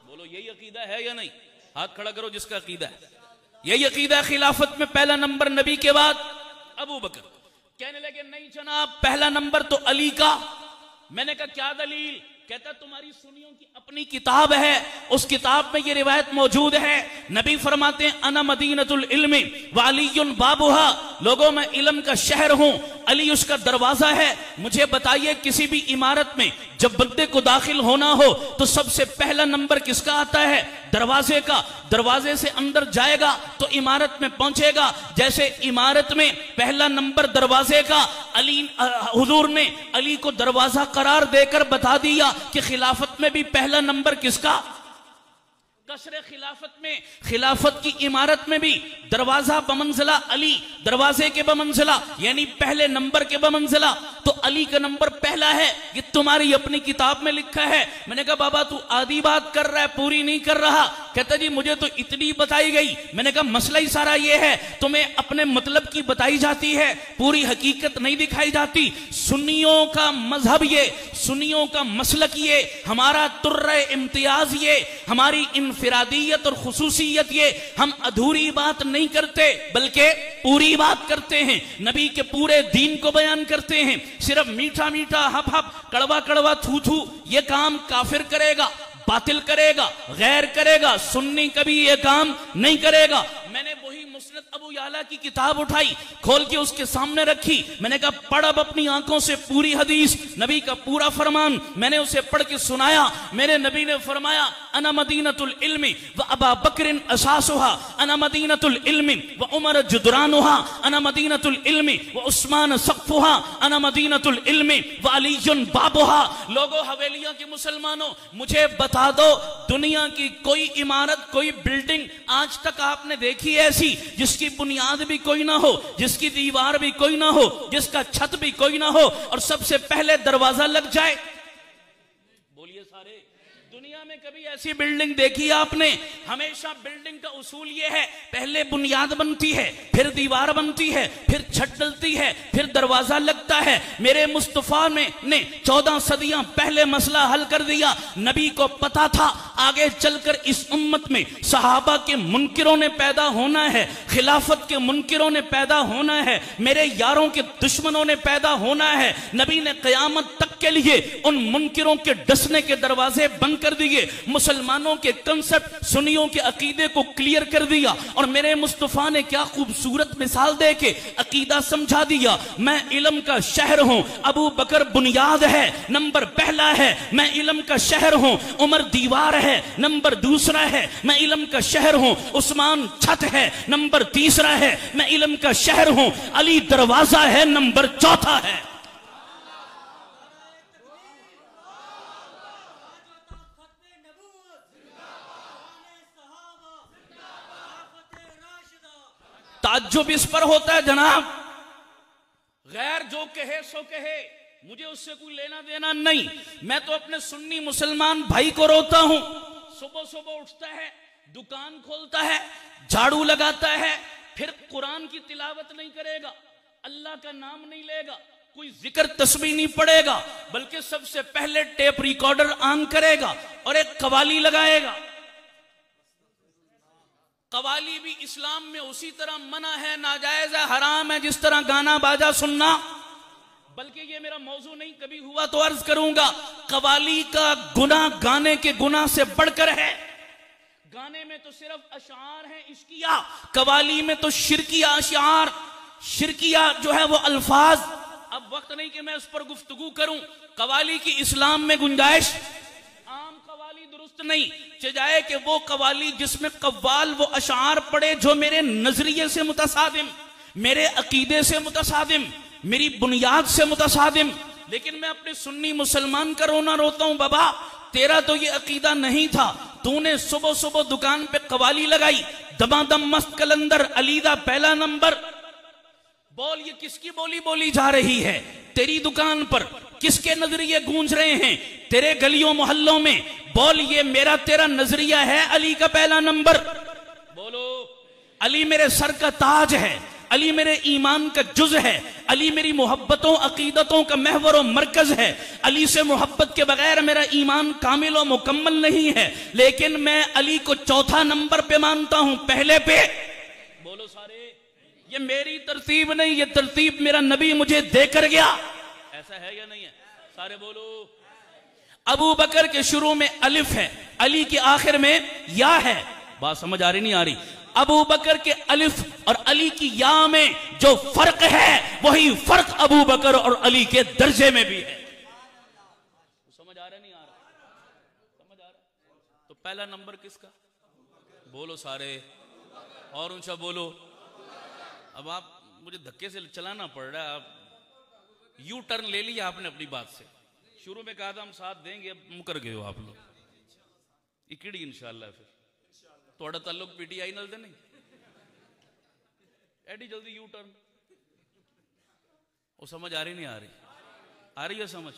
बोलो यही अकीदा है या नहीं? हाथ खड़ा करो जिसका अकीदा है। यही अकीदा है खिलाफत में पहला नंबर नबी के बाद अबू बकर। कहने लगे, नहीं जनाब, पहला नंबर तो अली का। मैंने कहा क्या दलील? कहता तुम्हारी सुन्नियों की अपनी किताब है, उस किताब में ये रिवायत मौजूद है। नबी फरमाते हैं, अना मदीनतुल इल्मी व अलीयुन बाबुहा। लोगों, मैं इल्म का शहर हूं, अली उसका दरवाजा है। मुझे बताइए, किसी भी इमारत में जब बंदे को दाखिल होना हो तो सबसे पहला नंबर किसका आता है? दरवाजे का। दरवाजे से अंदर जाएगा तो इमारत में पहुंचेगा। जैसे इमारत में पहला नंबर दरवाजे का, अली हुजूर ने अली को दरवाजा करार देकर बता दिया कि खिलाफत में भी पहला नंबर किसका? कसरे खिलाफत में, खिलाफत की इमारत में भी दरवाजा बमंजिला अली, दरवाजे के बमंजिला यानी पहले नंबर के बमंजिला, तो अली का नंबर पहला है। ये तुम्हारी अपनी किताब में लिखा है। मैंने कहा बाबा तू आधी बात कर रहा है, पूरी नहीं कर रहा। कहता जी मुझे तो इतनी बताई गई। मैंने कहा मसला ही सारा ये है, तुम्हें अपने मतलब की बताई जाती है, पूरी हकीकत नहीं दिखाई जाती। सुन्नियों का मजहब ये, सुन्नियों का मसलक ये, हमारा तुर्रे इम्तियाज ये, हमारी इनफिरादियत और खुसूसियत ये, हम अधूरी बात नहीं करते बल्कि पूरी बात करते हैं। नबी के पूरे दीन को बयान करते हैं। सिर्फ मीठा मीठा हप हप, कड़वा कड़वा थू थू ये काम काफिर करेगा, बातिल करेगा, गैर करेगा। सुन्नी कभी ये काम नहीं करेगा। मैंने वही मुस्नद अबू याला की किताब उठाई, खोल के उसके सामने रखी। मैंने कहा पढ़ अब अपनी आंखों से पूरी हदीस, नबी का पूरा फरमान। मैंने उसे पढ़ के सुनाया। मेरे नबी ने फरमाया अना मदीनतुल इल्मी व अबा बकरिन असासुहा, अना मदीनतुल इल्मी व उमर जुदरानुहा, अना मदीनतुल इल्मी व उस्मान सक़्फ़ुहा, अना मदीनतुल इल्मी व अलीयुन बाबुहा। लोगों हवेलियां के मुसलमानों, मुझे बता दो दुनिया की कोई इमारत, कोई बिल्डिंग आज तक आपने देखी ऐसी जिसकी बुनियाद भी कोई ना हो, जिसकी दीवार भी कोई ना हो, जिसका छत भी कोई ना हो और सबसे पहले दरवाजा लग जाए? बोलिए सारे, दुनिया में कभी ऐसी बिल्डिंग देखी आपने? हमेशा बिल्डिंग का उसूल यह है, पहले बुनियाद बनती है, फिर दीवार बनती है, फिर छत डलती है, फिर दरवाजा लगता है। मेरे मुस्तफा ने 14 सदियां पहले मसला हल कर दिया। नबी को पता था आगे चलकर इस उम्मत में सहाबा के मुनकिरों ने पैदा होना है, खिलाफत के मुनकिरों ने पैदा होना है, मेरे यारों के दुश्मनों ने पैदा होना है। नबी ने कयामत तक के लिए उन मुनकिरों के डसने के दरवाजे बंद कर दिए, मुसलमानों के कंसेप्ट, सुन्नियों के अकीदे को क्लियर कर दिया। और मेरे मुस्तफा ने क्या खूबसूरत मिसाल दे के अकीदा समझा दिया। मैं इल्म का शहर हूं, अबू बकर बुनियाद है, नंबर पहला है। मैं इल्म का शहर हूं, उमर दीवार है, नंबर दूसरा है। मैं इल्म का शहर हूं, उस्मान छत है, नंबर तीसरा है। मैं इल्म का शहर हूं, अली दरवाजा है, नंबर चौथा है। ताज्जुब इस पर होता है जनाब, गैर जो कहे सो कहे, मुझे उससे कोई लेना देना नहीं। मैं तो अपने सुन्नी मुसलमान भाई को रोता हूं, सुबह सुबह उठता है, दुकान खोलता है, झाड़ू लगाता है, फिर कुरान की तिलावत नहीं करेगा, अल्लाह का नाम नहीं लेगा, कोई जिक्र तस्बीह नहीं पड़ेगा, बल्कि सबसे पहले टेप रिकॉर्डर ऑन करेगा और एक कवाली लगाएगा। कवाली भी इस्लाम में उसी तरह मना है, नाजायज है, हराम है जिस तरह गाना बाजा सुनना। बल्कि ये मेरा मौजू नहीं, कभी हुआ तो अर्ज करूंगा, कवाली का गुनाह गाने के गुनाह से बढ़कर है। गाने में तो सिर्फ अशार है इश्किया, कवाली में तो शिरकिया अशार, शिरकिया जो है वो अल्फाज। अब वक्त नहीं कि मैं उस पर गुफ्तगू करूं। कवाली की इस्लाम में गुंजाइश, आम कवाली दुरुस्त नहीं, चाहे कि वो कवाली जिसमें कव्वाल वो अशार पड़े जो मेरे नजरिए से मुतसादिम, मेरे अकीदे से मुतसादिम, मेरी बुनियाद से मुतसादिम। लेकिन मैं अपने सुन्नी मुसलमान का रोना रोता हूं, बाबा तेरा तो ये अकीदा नहीं था, तूने सुबह सुबह दुकान पे कवाली लगाई, दमादम मस्त कलंदर अलीदा पहला नंबर। बोल ये किसकी बोली बोली जा रही है? तेरी दुकान पर किसके नजरिए गूंज रहे हैं? तेरे गलियों मोहल्लों में। बोल ये मेरा तेरा नजरिया है अली का पहला नंबर? बोलो अली मेरे सर का ताज है, अली मेरे ईमान का जुज है, अली मेरी मोहब्बतों अकीदतों का महवर और मरकज है। अली से मोहब्बत के बगैर मेरा ईमान कामिल और मुकम्मल नहीं है। लेकिन मैं अली को चौथा नंबर पे मानता हूं, पहले पे। बोलो सारे, ये मेरी तरतीब नहीं, ये तरतीब मेरा नबी मुझे देकर गया। ऐसा है या नहीं है? सारे बोलो। अबू बकर के शुरू में अलिफ है, अली के आखिर में या है। बात समझ आ रही नहीं आ रही? अबू बकर के अलिफ और अली की या में जो फर्क है, वही फर्क अबू बकर और अली के दर्जे में भी है। समझ आ रहा नहीं आ रहा? समझ आ रहा? तो पहला नंबर किसका? बोलो सारे, और ऊंचा बोलो। अब आप मुझे धक्के से चलाना पड़ रहा है। आप यू टर्न ले लिया आपने अपनी बात से। शुरू में कहा था हम साथ देंगे, अब मुकर गए हो आप लोग। इकड़ी इंशाल्लाह फिर थोड़ा ताल्लुक पीटीआई नाल दे नहीं एडी जल्दी यू टर्न। वो समझ आ रही नहीं आ रही? आ रही है समझ?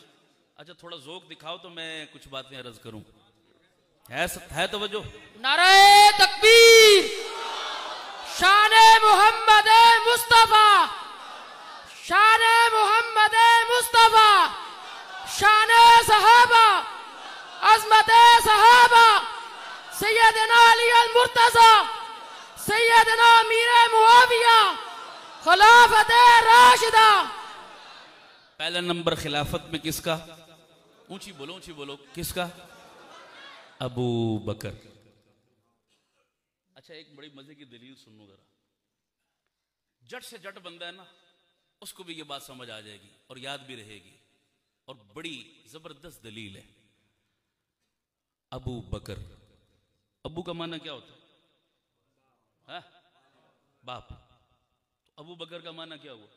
अच्छा थोड़ा ज़ोक दिखाओ तो मैं कुछ बातें अर्ज करूं। है तवज्जो? नारे तकबीर, शाने मोहम्मद मुस्तफा, शाने मोहम्मद मुस्तफा, शाने सहाबा, अज़मत सहाबा, सैयदना अली अल मुर्तज़ा, सैयदना मीर मुआविया, खिलाफत राशिदा। पहला नंबर खिलाफत में किसका? ऊंची बोलो किसका? अबू बकर। अच्छा एक बड़ी मजे की दलील सुनो जरा। जट से जट बंदा है ना, उसको भी ये बात समझ आ जाएगी और याद भी रहेगी। और बड़ी जबरदस्त दलील है। अबू बकर, अबू का माना क्या होता है? बाप। तो अबू बकर का माना क्या हुआ?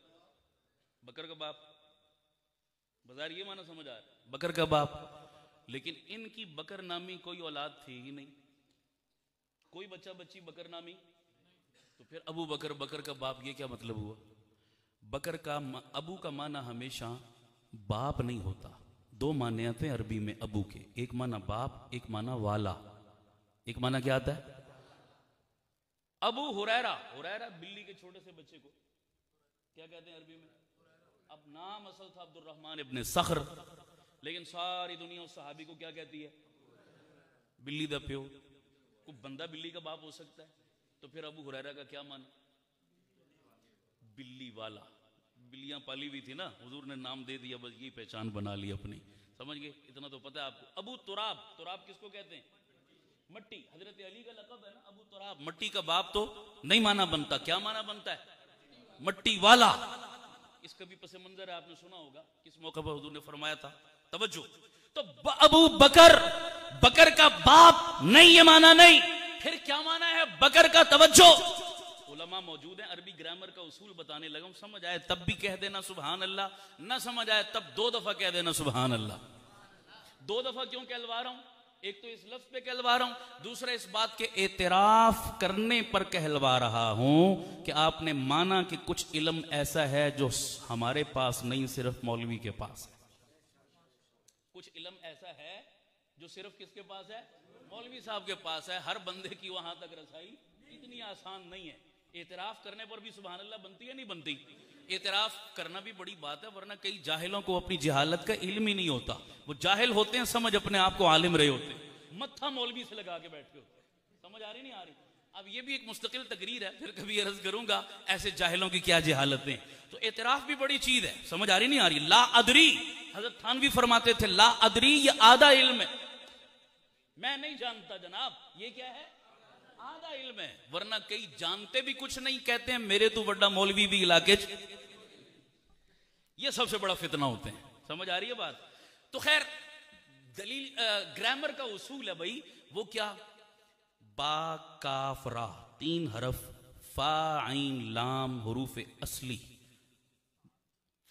बकर का बाप। बाजार ये माना समझ आ रहा है, बकर का बाप। लेकिन इनकी बकर नामी कोई औलाद थी ही नहीं, कोई बच्चा बच्ची बकर नामी। तो फिर अबू बकर, बकर का बाप, ये क्या मतलब हुआ? बकर का अबू का माना हमेशा बाप नहीं होता। दो माने आते हैं अरबी में अबू के, एक माना बाप, एक माना वाला। एक माना क्या आता है? अबू हुरैरा, हुरैरा बिल्ली के छोटे से बच्चे को क्या कहते हैं अरबी में? अब नाम असल था अब्दुर्रहमान इब्ने सख्र, लेकिन सारी दुनिया उस सहाबी को क्या कहती है? बिल्ली दा प्यो। कोई बंदा बिल्ली का बाप हो सकता है? तो फिर अबू हुरैरा का क्या माना? बिल्ली वाला। बिल्लियां पाली हुई थी ना, हुजूर ने नाम दे दिया, बस यही पहचान बना ली अपनी। समझ गए? इतना तो पता है आपको। अबू तुराब, तुराब किसको कहते हैं? मट्टी। हजरत अली का लक़ब है ना अबू तुराब। मट्टी का बाप तो नहीं माना बनता, क्या माना बनता है? मट्टी वाला। इसका भी पस मंजर है, आपने सुना होगा किस मौके पर हुजूर ने फरमाया था। तवज्जो। तो अबू बकर, बकर का बाप नहीं, ये माना नहीं। फिर क्या माना है बकर का? तवज्जो। उलमा मौजूद हैं, अरबी ग्रामर का उसूल बताने लगा हूं। समझ आए तब भी कह देना सुभान अल्लाह, ना समझ आए तब 2 दफा कह देना सुभान अल्लाह। 2 दफा क्यों कहलवा रहा हूं? एक तो इस लफ्ज पे कहलवा रहा हूं, दूसरा इस बात के एतराफ करने पर कहलवा रहा हूं कि आपने माना कि कुछ इल्म ऐसा है जो हमारे पास नहीं, सिर्फ मौलवी के पास है। कुछ इल्म ऐसा है जो सिर्फ किसके पास है? मौलवी साहब के पास है। हर बंदे की वहां तक रसाई इतनी आसान नहीं है। एतराफ करने पर भी सुभान अल्लाह बनती है नहीं बनती? एतराफ करना भी बड़ी बात है, वरना कई जाहिलों को अपनी जहालत का इल्म ही नहीं होता। वो जाहिल होते हैं, समझ अपने आप को आलिम रहे होते हैं, मत्था मौलवी से लगा के बैठे होते हैं। समझ आ रही नहीं आ रही? अब ये भी एक मुस्तकिल तकरीर है, फिर कभी अर्ज करूंगा ऐसे जाहिलों की क्या जहालतें। तो एतराफ भी बड़ी चीज है। समझ आ रही नहीं आ रही? ला अदरी, हजरत थानवी फरमाते थे ला अदरी ये आधा इल्म है। मैं नहीं जानता जनाब, ये क्या है? आधा इल्म है। वरना कई जानते भी कुछ नहीं, कहते हैं मेरे तो बड़ा मौलवी भी इलाके। ये सबसे बड़ा फितना होते हैं। समझ आ रही है बात? तो खैर दलील ग्रामर का उसूल है भाई, वो क्या? बा काफ रा, 3 हरफ, फा आइन लाम हुरूफ असली।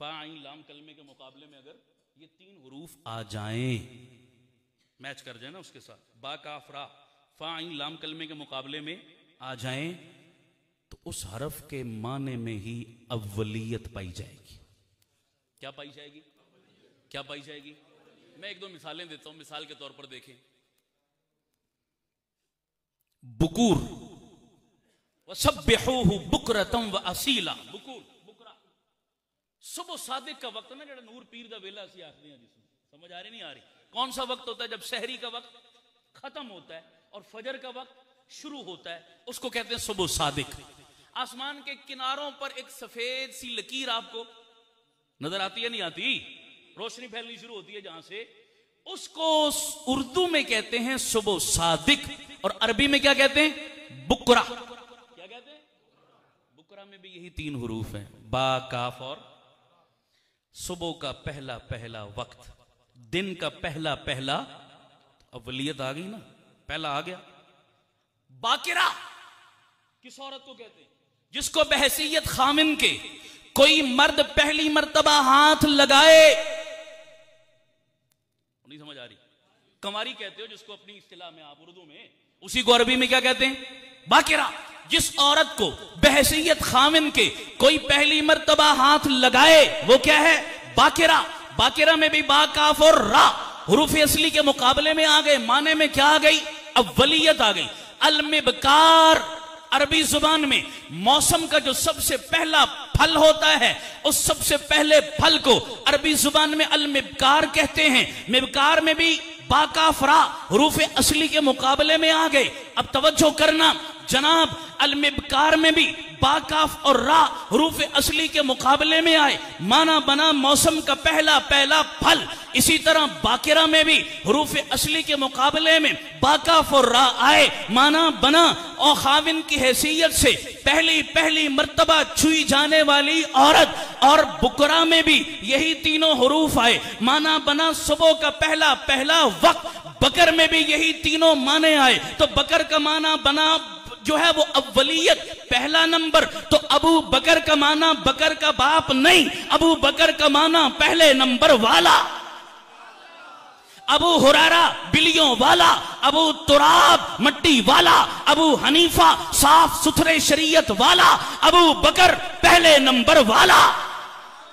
फा आइन लाम कलमे के मुकाबले में अगर ये 3 हुरूफ आ जाएं, मैच कर जाए ना उसके साथ, बा काफ रा फा आइन लाम कलमे के मुकाबले में आ जाएं, तो उस हरफ के माने में ही अव्वलियत पाई जाएगी। क्या पाई जाएगी? क्या पाई जाएगी? मैं 1-2 मिसालें देता हूं। मिसाल के तौर पर देखें, बुकूर वसब्बिहूहु बुकरतम व असीला। बुकूर, बुकरा, सुबह सादिक का वक्त ना, जेड़ा नूर पीर दा वेला सी आखदे हैं जिसमें। समझ आ रही नहीं आ रही? कौन सा वक्त होता है? जब सहरी का वक्त खत्म होता है और फजर का वक्त शुरू होता है, उसको कहते हैं सुबह सादिक। आसमान के किनारों पर एक सफेद सी लकीर आपको नजर आती है नहीं आती? रोशनी फैलनी शुरू होती है जहां से, उसको उर्दू में कहते हैं सुबह सादिक, और अरबी में क्या कहते हैं? बुकरा। क्या कहते हैं? बुकरा में भी यही 3 हुरूफ हैं, बा काफ और। सुबह का पहला पहला वक्त, दिन का पहला पहला, अव्वलियत आ गई ना, पहला आ गया। बाकिरा किस औरत को कहते हैं? जिसको बहसीयत खामिन के कोई मर्द पहली मर्तबा हाथ लगाए। नहीं समझ आ रही? कंवारी कहते हो जिसको अपनी इस्तिलाह में आप उर्दू में, उसी को अरबी में क्या कहते हैं? बाकिरा। जिस औरत को बहसीयत खामिन के कोई पहली मर्तबा हाथ लगाए, वो क्या है? बाकिरा। बाकिरा में भी बा काफ और रा हुरूफ असली के मुकाबले में आ गए। माने में क्या आ गई? अव्वलियत आ गई। अल-मिबकार, अरबी जुबान में मौसम का जो सबसे पहला फल होता है, उस सबसे पहले फल को अरबी जुबान में अल-मिबकार कहते हैं। मिबकार में भी बाकाफरा हुरूफ असली के मुकाबले में आ गए। अब तवज्जो करना जनाब, अल-मिबकार में भी बाकाफ और रा हुरूफ असली के मुकाबले में आए, माना बना मौसम का पहला पहला फल। इसी तरह बाकिरा में भी हुरूफ असली के मुकाबले में बाकाफ और रा आए, माना बना और खाविन की हैसियत से पहली मर्तबा छुई जाने वाली औरत, और बुकरा में भी यही तीनों हरूफ आए, माना बना सुबह का पहला वक्त, बकर में भी यही तीनों माने आए। तो बकर का माना बना जो है वो अव्वलियत, पहला नंबर। तो अबू बकर का माना बकर का बाप नहीं, अबू बकर का माना पहले नंबर वाला। अबू हुरैरा बिलियों वाला, अबू तुराब मट्टी वाला, अबू हनीफा साफ सुथरे शरीयत वाला, अबू बकर पहले नंबर वाला।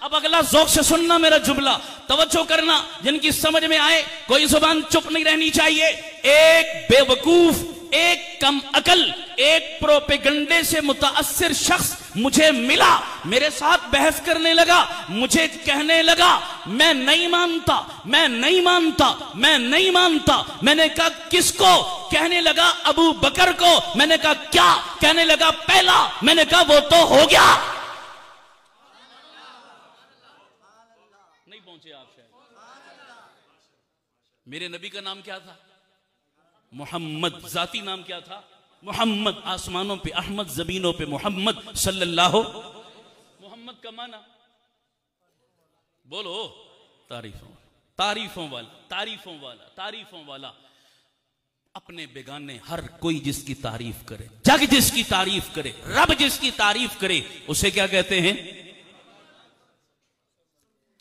अब अगला ज़ौक़ से सुनना मेरा जुमला, तवज्जो करना, जिनकी समझ में आए कोई जुबान चुप नहीं रहनी चाहिए। एक बेवकूफ, एक कम अकल, एक प्रोपेगंडे से मुताअस्सिर शख्स मुझे मिला, मेरे साथ बहस करने लगा, मुझे कहने लगा मैं नहीं मानता, मैं नहीं मानता, मैं नहीं मानता। मैंने कहा किसको? कहने लगा अबू बकर को। मैंने कहा क्या? कहने लगा पहला। मैंने कहा वो तो हो गया। नहीं पहुंचे आप शायद। मेरे नबी का नाम क्या था? मोहम्मद। जाती नाम क्या था? मोहम्मद। आसमानों पे अहमद, जमीनों पे मोहम्मद सल्लल्लाहु। मोहम्मद का माना बोलो? तारीफों वाला, तारीफों वाला, तारीफों वाला। अपने बेगाने हर कोई जिसकी तारीफ करे, जग जिसकी तारीफ करे, रब जिसकी तारीफ करे, उसे क्या कहते हैं?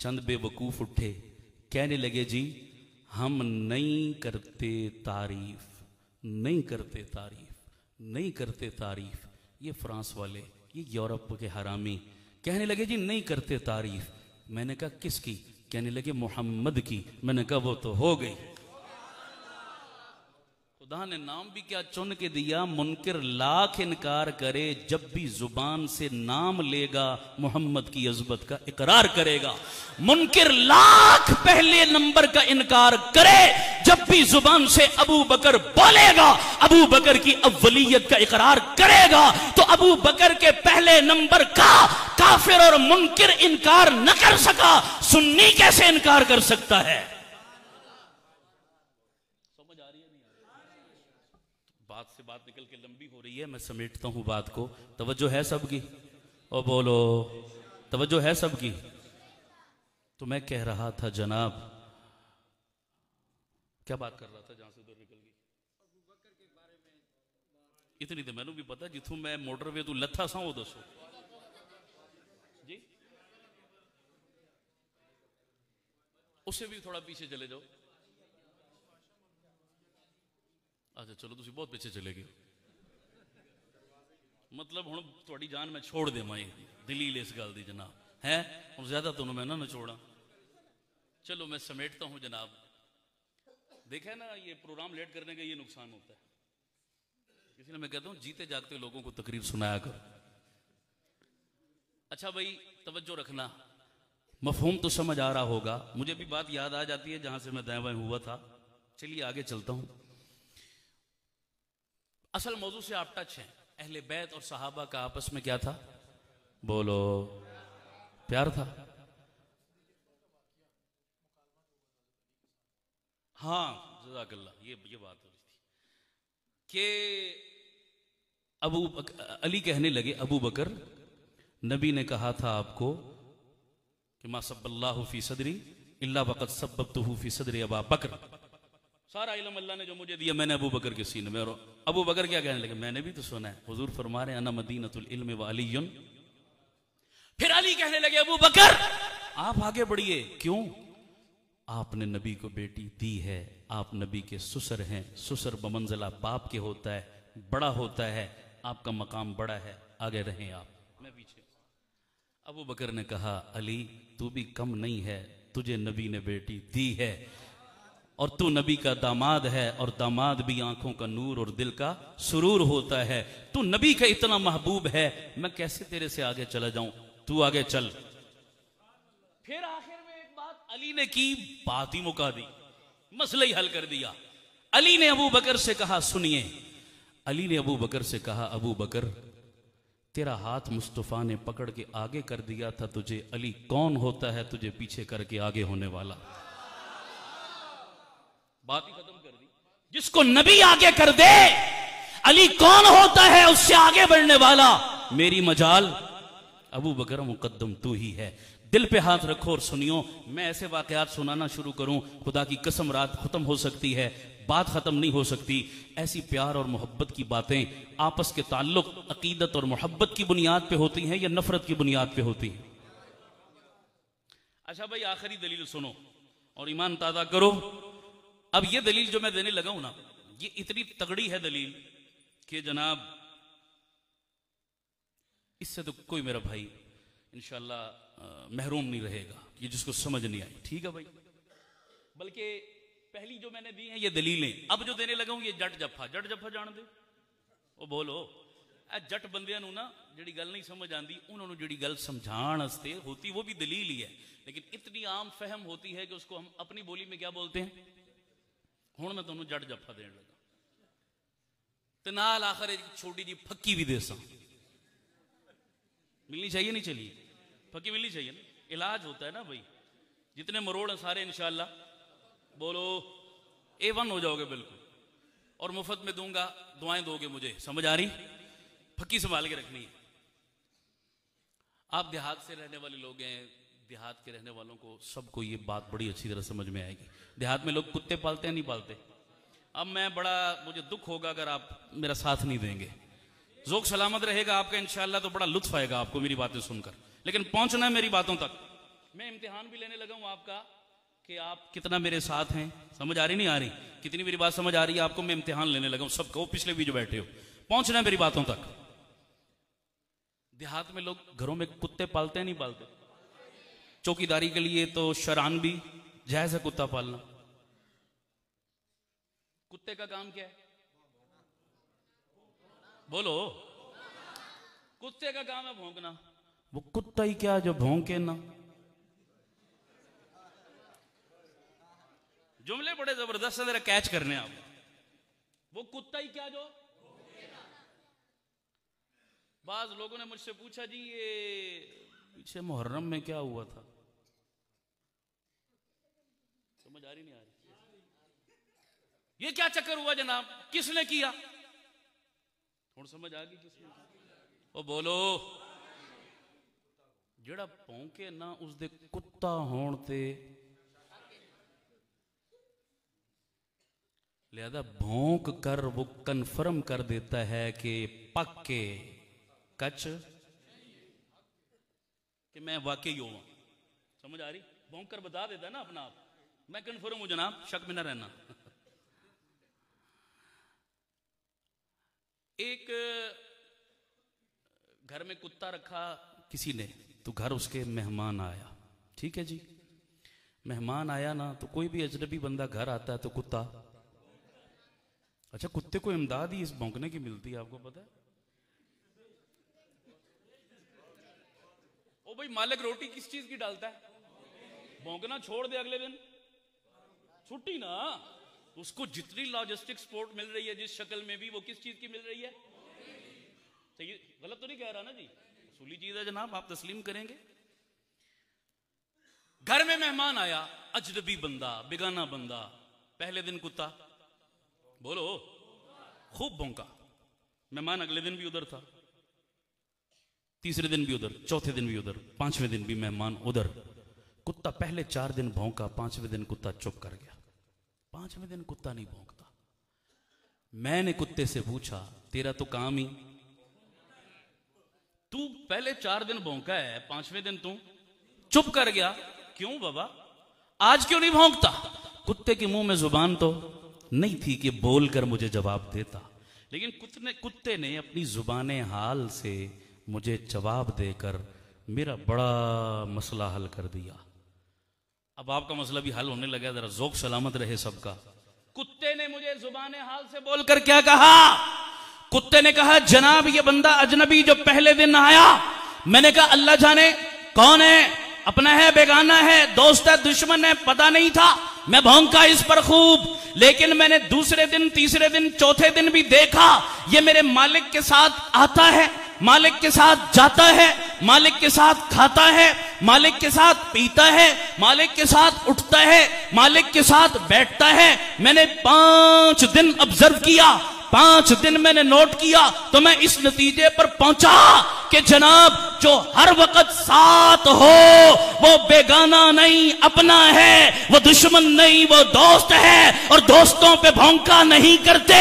चंद बेवकूफ उठे, कहने लगे जी हम नहीं करते तारीफ, नहीं करते तारीफ, नहीं करते तारीफ। ये फ्रांस वाले, ये यूरोप के हरामी कहने लगे जी नहीं करते तारीफ। मैंने कहा किसकी? कहने लगे मोहम्मद की। मैंने कहा वो तो हो गई। खुदा ने नाम भी क्या चुन के दिया, मुनकिर लाख इनकार करे, जब भी जुबान से नाम लेगा मोहम्मद की अज़मत का इकरार करेगा। मुनकिर लाख पहले नंबर का इनकार करे, जब भी जुबान से अबू बकर बोलेगा, अबू बकर की अव्वलियत का इकरार करेगा। तो अबू बकर के पहले नंबर का काफिर और मुनकिर इनकार न कर सका, सुन्नी कैसे इनकार कर सकता है? बात निकल के लंबी हो रही है, मैं समेटता हूं बात को। तवज्जो है सबकी? ओ बोलो, तवज्जो है सबकी? तो मैं कह रहा था जनाब, क्या बात कर रहा था जहां से उधर निकल गई? इतनी तो मैनू भी पता, जिथों मैं मोटरवे तू लथा सा वो दसो जी। उससे भी थोड़ा पीछे चले जाओ। अच्छा चलो, तुम बहुत पीछे चले गए। मतलब हुण तुहाडी जान मैं छोड़ देवां, दलील इस गल दी जनाब है। हुण ज्यादा तुहानूं मैं ना छोड़ा। चलो मैं समेटता हूं जनाब। देखा ना, ये प्रोग्राम लेट करने का ये नुकसान होता है। इसलिए मैं कहता हूं जीते जागते लोगों को तकरीर सुनाया करो। अच्छा भाई तवज्जो रखना, मफहूम तो समझ आ रहा होगा। मुझे भी बात याद आ जाती है जहां से मैं दाएं बाएं हुआ था। चलिए आगे चलता हूं। असल मौजू से आप टच हैं। अहले बैत और सहाबा का आपस में क्या था? बोलो, प्यार था। हाँ जज़ाकल्लाह, ये बात हो रही थी कि अली कहने लगे अबू बकर, नबी ने कहा था आपको कि मा सब्बल्लाहु फी सदरी इल्ला वक़द सब्बतहु फी सदरी अबा बकर। सारा इल्म अल्लाह ने जो मुझे दिया मैंने अबू बकर के सीने में। और अबू बकर क्या कहने लगे? मैंने भी तो सुना है, हुजूर फरमा रहे अना मदीनतुल इल्म व अलीयुन। फिर अली कहने लगे अबू बकर आप आगे बढ़िए। क्यों? आपने नबी को बेटी दी है, आप नबी के ससुर हैं। ससुर बमंज़िला बाप के होता है, बड़ा होता है, आपका मकाम बड़ा है, आगे रहें आप, मैं पीछे। अबू बकर ने कहा अली तू भी कम नहीं है, तुझे नबी ने बेटी दी है और तू नबी का दामाद है, और दामाद भी आंखों का नूर और दिल का सुरूर होता है। तू नबी का इतना महबूब है, मैं कैसे तेरे से आगे चला जाऊं? तू आगे चल। फिर आखिर में एक बात अली ने की, बात ही मुका दी, मसला ही हल कर दिया। अली ने अबू बकर से कहा सुनिए, अली ने अबू बकर से कहा अबू बकर तेरा हाथ मुस्तफा ने पकड़ के आगे कर दिया था, तुझे अली कौन होता है तुझे पीछे करके आगे होने वाला? बात ही खत्म कर दी। जिसको नबी आगे कर दे, अली कौन होता है उससे आगे बढ़ने वाला, मेरी मजाल अबू बकर मुकद्दम तू ही है। दिल पे हाथ रखो और सुनियो, मैं ऐसे वाकयात सुनाना शुरू करूं, खुदा की कसम रात खत्म हो सकती है, बात खत्म नहीं हो सकती। ऐसी प्यार और मोहब्बत की बातें आपस के ताल्लुक अकीदत और मोहब्बत की बुनियाद पे होती हैं या नफरत की बुनियाद पे होती हैं? अच्छा भाई, आखिरी दलील सुनो और ईमान ताज़ा करो। अब ये दलील जो मैं देने लगा हूं ना, ये इतनी तगड़ी है दलील कि जनाब इससे तो कोई मेरा भाई इंशाअल्लाह महरूम नहीं रहेगा, ये जिसको समझ नहीं आई। ठीक है भाई, बल्कि पहली जो मैंने दी है ये दलीलें, अब जो देने लगा हूं ये जट जफा जान दे। वो बोलो जट बंदियां नूं ना जिहड़ी गल नहीं समझ आती, उन्होंने जिहड़ी गल समझाण वास्ते होती वो भी दलील ही है, लेकिन इतनी आम फहम होती है कि उसको हम अपनी बोली में क्या बोलते हैं। हुण मैं तुहानूं जट जफा देण लगा ते नाल आखिर एक छोटी जी फक्की भी देसा। मिलनी चाहिए नहीं? चलिए फक्की मिलनी चाहिए ना, इलाज होता है ना भाई। जितने मरोड़ हैं सारे इंशाअल्लाह बोलो A1 हो जाओगे बिल्कुल, और मुफ्त में दूंगा, दुआएं दोगे मुझे, समझ आ रही? फक्की संभाल के रखनी है। आप देहात से रहने वाले लोग हैं, देहात के रहने वालों को सबको ये बात बड़ी अच्छी तरह समझ में आएगी। देहात में लोग कुत्ते पालते हैं नहीं पालते? अब मुझे दुख होगा अगर आप मेरा साथ नहीं देंगे। ज़ोक सलामत रहेगा आपका इंशाअल्लाह, तो बड़ा लुत्फ आएगा आपको मेरी बातें सुनकर, लेकिन पहुंचना है मेरी बातों तक। मैं इम्तिहान भी लेने लगा हूं आपका कि आप कितना मेरे साथ हैं। समझ आ रही नहीं आ रही? कितनी मेरी बात समझ आ रही है आपको? मैं इम्तिहान लेने लगा हूं सबको, पिछले भी जो बैठे हो, पहुंचना है मेरी बातों तक। देहात में लोग घरों में कुत्ते पालते हैं नहीं पालते? चौकीदारी के लिए तो शरान भी जायज है कुत्ता पालना। कुत्ते का काम क्या है? बोलो। कुत्ते का काम है भौंकना। वो कुत्ता ही क्या जो भौंके ना। जुमले बड़े जबरदस्त है, जरा कैच करने आप। वो कुत्ता ही क्या जो। बाज लोगों ने मुझसे पूछा जी ये पीछे मुहर्रम में क्या हुआ था? समझ आ रही नहीं आ रही? ये क्या चक्कर हुआ जनाब, किसने किया? थोड़ा समझ आ गई किसने? ओ बोलो। जेड़ा भौंके ना उसदे कुत्ता होण ते लिहाजा भौंक कर वो कन्फर्म कर देता है कि पक्के कच कि मैं वाकई हूं। समझ आ रही? भौंक कर बता देता है ना अपना आप, मैं कन्फर्म हूं जनाब, शक में ना रहना। एक घर में कुत्ता रखा किसी ने, तो घर उसके मेहमान आया। ठीक है जी, मेहमान आया ना, तो कोई भी अजनबी बंदा घर आता है तो कुत्ता, अच्छा कुत्ते को इमदाद ही इस भौंकने की मिलती है, आपको पता है? ओ भाई मालिक रोटी किस चीज की डालता है? भौंकना छोड़ दे अगले दिन छुट्टी ना। उसको जितनी लॉजिस्टिक सपोर्ट मिल रही है जिस शक्ल में भी, वो किस चीज की मिल रही है? सही, गलत तो नहीं कह रहा ना जी? असूली चीज है जनाब, आप तस्लीम करेंगे। घर में मेहमान आया, अजनबी बंदा, बेगाना बंदा। पहले दिन कुत्ता, बोलो, खूब भौंका। मेहमान अगले दिन भी उधर था, तीसरे दिन भी उधर, चौथे दिन भी उधर, पांचवें दिन भी मेहमान उधर। कुत्ता पहले 4 दिन भौंका, पांचवें दिन कुत्ता चुप कर गया। पांचवें दिन कुत्ता नहीं भौंकता। मैंने कुत्ते से पूछा, तेरा तो काम ही, तू पहले 4 दिन भौंका है, पांचवें दिन तू चुप कर गया, क्यों बाबा आज क्यों नहीं भौंकता? कुत्ते के मुंह में जुबान तो नहीं थी कि बोलकर मुझे जवाब देता, लेकिन कुत्ते ने अपनी जुबाने हाल से मुझे जवाब देकर मेरा बड़ा मसला हल कर दिया। अब आपका मसला भी हल होने लगा, जरा ज़ौक़ सलामत रहे सबका। कुत्ते ने मुझे जुबाने हाल से बोलकर क्या कहा? कुत्ते ने कहा, जनाब ये बंदा अजनबी जो पहले दिन आया, मैंने कहा अल्लाह जाने कौन है, अपना है बेगाना है, दोस्त है दुश्मन है, पता नहीं था। मैं भौंका इस पर खूब, लेकिन मैंने दूसरे दिन, तीसरे दिन, चौथे दिन भी देखा ये मेरे मालिक के साथ आता है, मालिक के साथ जाता है, मालिक के साथ खाता है, मालिक के साथ पीता है, मालिक के साथ उठता है, मालिक के साथ बैठता है। मैंने 5 दिन ऑब्जर्व किया। 5 दिन मैंने नोट किया तो मैं इस नतीजे पर पहुंचा कि जनाब जो हर वक्त साथ हो वो बेगाना नहीं अपना है, वो दुश्मन नहीं वो दोस्त है, और दोस्तों पे भौंका नहीं करते।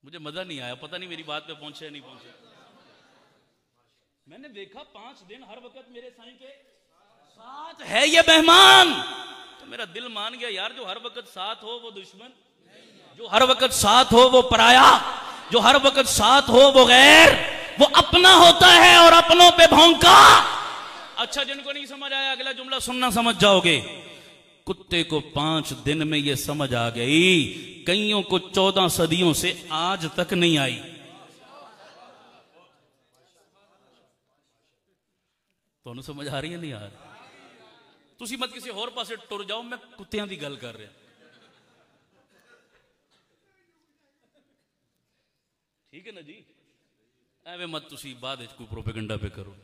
मुझे मजा नहीं आया, पता नहीं मेरी बात पे पहुंचे या नहीं पहुंचे। मैंने देखा 5 दिन हर वक्त मेरे साईं के साथ है ये मेहमान, तो मेरा दिल मान गया यार जो हर वक्त साथ हो वो दुश्मन, जो हर वक्त साथ हो वो पराया, जो हर वक्त साथ हो वो गैर, वो अपना होता है और अपनों पे भौंका। अच्छा, जिनको नहीं समझ आया अगला जुमला सुनना समझ जाओगे। कुत्ते को 5 दिन में ये समझ आ गई, कईयों को 14 सदियों से आज तक नहीं आई। ਤੁਹਾਨੂੰ समझ आ रही है नहीं यार? तुसी मत किसी होर पासे टुर जाओ, मैं कुत्तियां दी गल कर रहा। ठीक है ना जी? एवं मत तुसी बाद कोई प्रोपेगेंडा पे करो।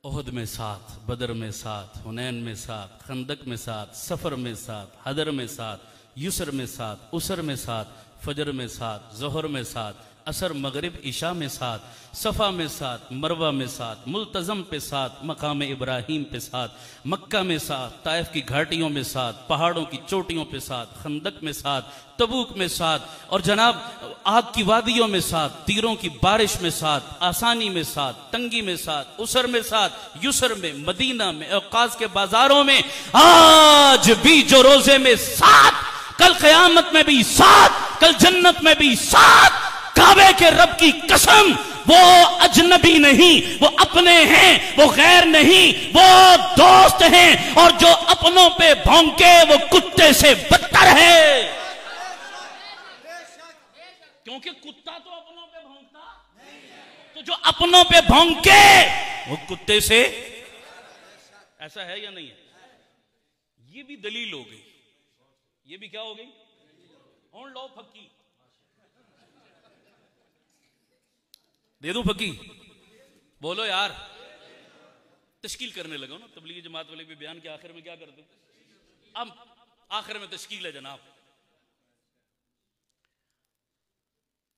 ओहद में साथ, बदर में साथ, हुनैन में साथ, खंदक में साथ, सफर में साथ, हदर में साथ, युसर में साथ, उसर में साथ, फजर में साथ, जोहर में साथ, असर मगरिब इशा में साथ, सफ़ा में साथ, मरवा में साथ, मुल्तज़म पे साथ, मकाम इब्राहीम पे साथ, मक्का में साथ, ताइफ की घाटियों में साथ, पहाड़ों की चोटियों पे साथ, खंदक में साथ, तबूक में साथ, और जनाब आग की वादियों में साथ, तीरों की बारिश में साथ, आसानी में साथ, तंगी में साथ, उसर में साथ, युसर में, मदीना में, औकाज के बाजारों में, आज भी जो रोजे में साथ, कल क़यामत में भी साथ, कल जन्नत में भी साथ। काबे के रब की कसम, वो अजनबी नहीं, वो अपने हैं, वो गैर नहीं, वो दोस्त हैं, और जो अपनों पे भौंके वो कुत्ते से बदतर है। क्योंकि कुत्ता तो अपनों पे भौंकता, तो जो अपनों पे भौंके वो कुत्ते से, ऐसा है या नहीं है? ये भी दलील हो गई, ये भी क्या हो गई? ऑन लो फकी दे दो, फकी बोलो यार। तश्कील करने लगा ना, तबलीगी जमात वाले भी बयान के आखिर में क्या करते? अब आखिर में तश्कील है जनाब।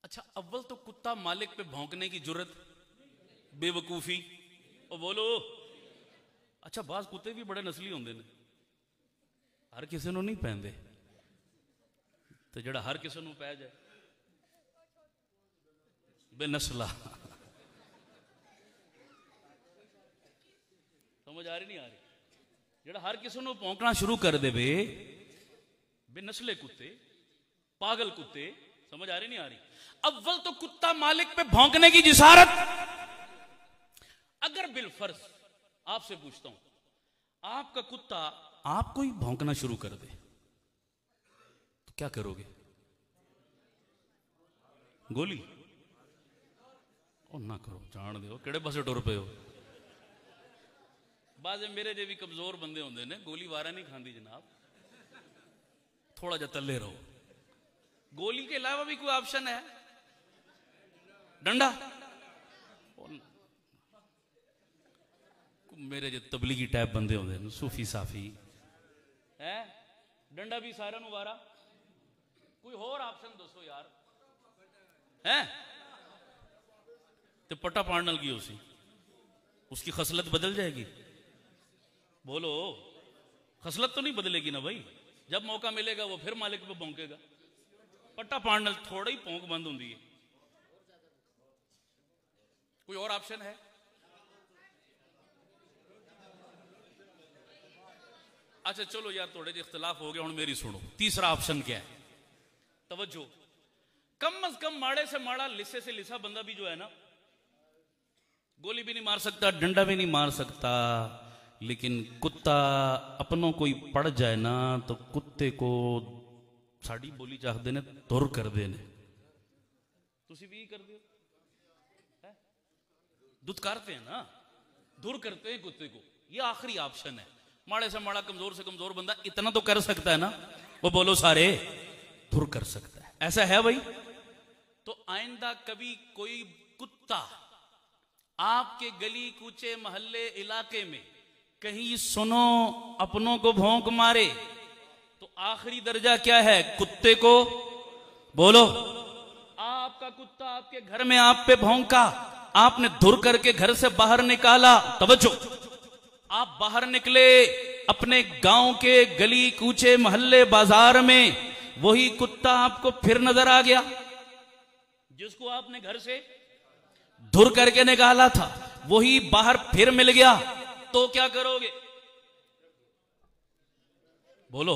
अच्छा, अव्वल तो कुत्ता मालिक पे भौंकने की जुर्रत, बेवकूफी, और बोलो। अच्छा, बाज कुत्ते भी बड़े नस्ली होंगे ने, हर किसी को नहीं पहनते, तो जड़ा हर किसी को पै जाए बेनस्ला। समझ आ रही नहीं आ रही? जड़ा हर किसी को भौंकना शुरू कर दे बेनस्ले कुत्ते, पागल कुत्ते, समझ आ रही नहीं आ रही? अव्वल तो कुत्ता मालिक पे भौंकने की जिसारत। अगर बिलफर्ज आपसे पूछता हूं, आपका कुत्ता आपको ही भौंकना शुरू कर दे तो क्या करोगे? गोली? और ना करो, जान दो केड़े पासे टुर पे हो। बाजे मेरे जे भी कमजोर बंदे होंगे ने, गोली वारा नहीं खाती जनाब, थोड़ा जा तले रहो। गोली के अलावा भी कोई ऑप्शन है? डंडा? मेरे जो तबलीगी टाइप बंदे होंगे ने, सूफी साफी है, डंडा भी सारा नु वारा। कोई और ऑप्शन दसो यार है? तो पट्टा पाड़ने लगी उसकी खसलत बदल जाएगी? बोलो, खसलत तो नहीं बदलेगी ना भाई। जब मौका मिलेगा वो फिर मालिक पे भौंकेगा। पट्टा पाड़ने थोड़ा ही भौंक बंद होती है। कोई और ऑप्शन है? अच्छा चलो यार, थोड़े जो इख्तिलाफ हो गया, हुण मेरी सुनो। तीसरा ऑप्शन क्या है? तवज्जो, कम अज कम माड़े से माड़ा, लिसे से लिसा बंदा भी जो है ना, गोली भी नहीं मार सकता, डंडा भी नहीं मार सकता, लेकिन कुत्ता अपनों कोई पड़ जाए ना तो कुत्ते को साड़ी बोली चाहते ने धुर कर देने। तुसी भी कर दो, दुत्कारते हैं ना, धुर करते हैं कुत्ते को। ये आखिरी ऑप्शन है। माड़े से माड़ा, कमजोर से कमजोर बंदा इतना तो कर सकता है ना, वो बोलो सारे धुर कर सकता है। ऐसा है भाई? तो आइंदा कभी कोई कुत्ता आपके गली कूचे मोहल्ले इलाके में कहीं सुनो अपनों को भौंक मारे तो आखिरी दर्जा क्या है? कुत्ते को बोलो। आपका कुत्ता आपके घर में आप पे भौंका, आपने धुर करके घर से बाहर निकाला, तवज्जो, आप बाहर निकले अपने गांव के गली कूचे मोहल्ले बाजार में, वही कुत्ता आपको फिर नजर आ गया जिसको आपने घर से धुर करके निकाला था, वही बाहर फिर मिल गया, तो क्या करोगे? बोलो,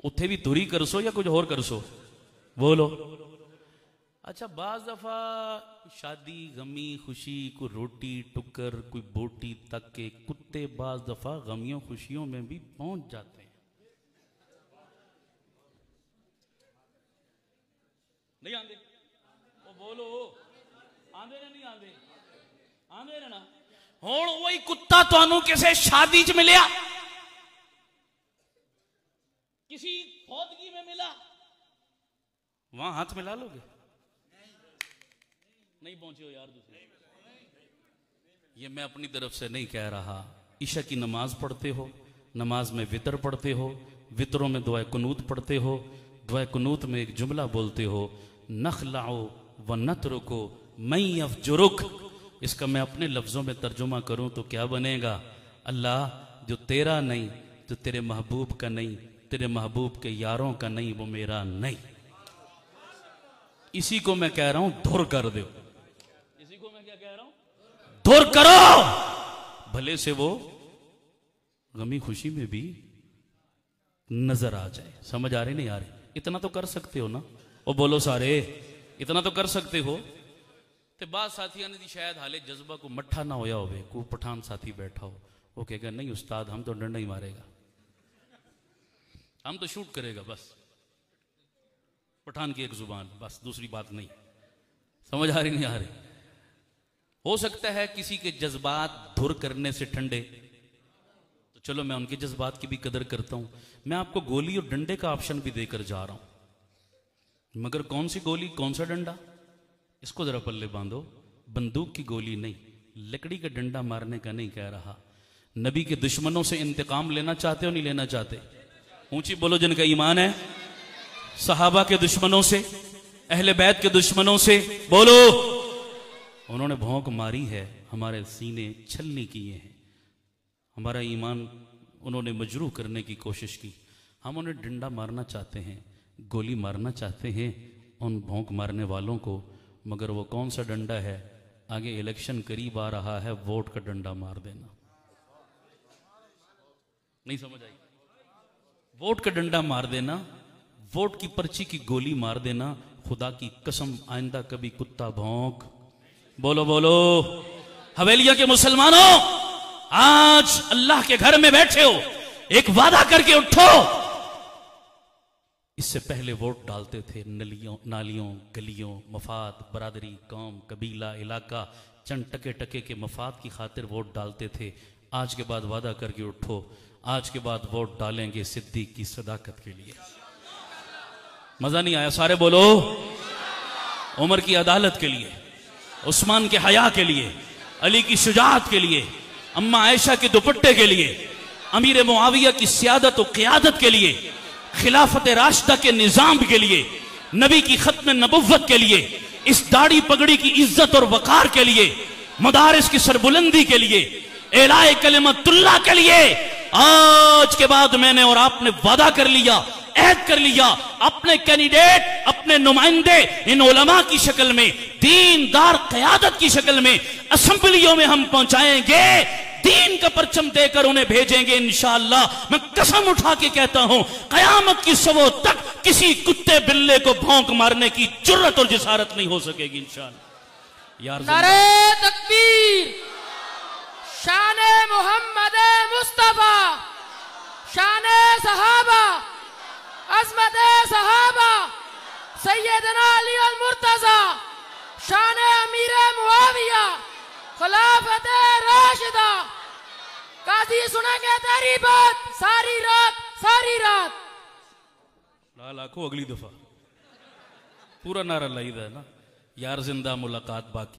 उत्थे भी धुरी करसो या कुछ और करसो? बोलो। अच्छा, बाज दफा शादी गमी खुशी, कोई रोटी टुक्कर कोई बोटी तक के कुत्ते बाज दफा गमियों खुशियों में भी पहुंच जाते हैं। नहीं आंदे? ओ बोलो, आंदे ना? नहीं आंदे? आंदे ना? हुण वही कुत्ता तुहानू किसी शादी च मिलिया, किसी फौदगी में मिला, वहां हाथ मिला लोगे? नहीं पहुंचे हो यार दूसरे। ये मैं अपनी तरफ से नहीं कह रहा। ईशा की नमाज पढ़ते हो, नमाज में वितर पढ़ते हो, वितरों में दुआ कुनूत पढ़ते हो, दुआ कुनूत में एक जुमला बोलते हो, नखलाओ व नतरुको मैं अफजुरुक। इसका मैं अपने लफ्जों में तर्जुमा करूं तो क्या बनेगा? अल्लाह, जो तेरा नहीं, जो तेरे महबूब का नहीं, तेरे महबूब के यारों का नहीं, वो मेरा नहीं। इसी को मैं कह रहा हूं धुर कर दो। इसी को मैं क्या कह रहा हूं? धुर करो, भले से वो गमी खुशी में भी नजर आ जाए। समझ आ रही नहीं आ रही? इतना तो कर सकते हो ना? ओ बोलो सारे, इतना तो कर सकते हो? ते बाद साथियों ने शायद हाले जज्बा को मट्ठा ना होया होवे, को पठान साथी बैठा हो, वो कहेगा नहीं उस्ताद, हम तो डंडा ही मारेगा, हम तो शूट करेगा, बस पठान की एक जुबान, बस दूसरी बात नहीं। समझ आ रही नहीं आ रही? हो सकता है किसी के जज्बात धुर करने से ठंडे, तो चलो मैं उनके जज्बात की भी कदर करता हूं। मैं आपको गोली और डंडे का ऑप्शन भी देकर जा रहा हूं, मगर कौन सी गोली कौन सा डंडा, इसको जरा पल्ले बांधो। बंदूक की गोली नहीं, लकड़ी का डंडा मारने का नहीं कह रहा। नबी के दुश्मनों से इंतकाम लेना चाहते हो नहीं लेना चाहते? ऊंची बोलो जिनका ईमान है। सहाबा के दुश्मनों से, अहले बैत के दुश्मनों से बोलो। उन्होंने भौंक मारी है, हमारे सीने छलनी किए हैं, हमारा ईमान उन्होंने मजरूह करने की कोशिश की। हम उन्हें डंडा मारना चाहते हैं, गोली मारना चाहते हैं उन भौंक मारने वालों को, मगर वो कौन सा डंडा है? आगे इलेक्शन करीब आ रहा है, वोट का डंडा मार देना। नहीं समझ आई? वोट का डंडा मार देना, वोट की पर्ची की गोली मार देना। खुदा की कसम, आइंदा कभी कुत्ता भौंक, बोलो बोलो। हवेलिया के मुसलमानों, आज अल्लाह के घर में बैठे हो, एक वादा करके उठो। इससे पहले वोट डालते थे नलियों, नालियों, गलियों, मफाद, बरादरी, कौम, कबीला, इलाका, चंद टके टके के मफाद की खातिर वोट डालते थे। आज के बाद वादा करके उठो, आज के बाद वोट डालेंगे सिद्दीक की सदाकत के लिए। मजा नहीं आया? सारे बोलो। उमर की अदालत के लिए, उस्मान के हया के लिए, अली की शुजाअत के लिए, अम्मा आयशा के दुपट्टे के लिए, अमीर मुआविया की सियादत और क़ियादत के लिए, खिलाफत राशिदा के निजाम के लिए, नबी की खत्म नबुव्वत के लिए, इस दाढ़ी पगड़ी की इज्जत और वकार के लिए, मदारिस की सरबुलंदी के लिए, एलाए कलिमतुल्लाह के लिए, आज के बाद मैंने और आपने वादा कर लिया, ऐद कर लिया, अपने कैंडिडेट, अपने नुमाइंदे इन उलमा की शक्ल में, दीनदार क़यादत की शक्ल में असेंबलियों में हम पहुंचाएंगे, दीन का परचम देकर उन्हें भेजेंगे इंशाअल्लाह। मैं कसम उठा के कहता हूं, कयामत की सबों तक किसी कुत्ते बिल्ले को भौंक मारने की जुर्रत और जिसारत नहीं हो सकेगी इंशाअल्लाह। यार नारे तकबीर, शाने मोहम्मद मुस्तफा, शाने सहाबा, अज़मत सहाबा, सैयदना अली अल मुर्तज़ा, शाने अमीर मुआविया, खिलाफत राशिदा। काजी सुनेंगे तेरी बात सारी रात, सारी रात। लाखों अगली दफा पूरा नारा लाइदा है ना, यार जिंदा मुलाकात बाकी।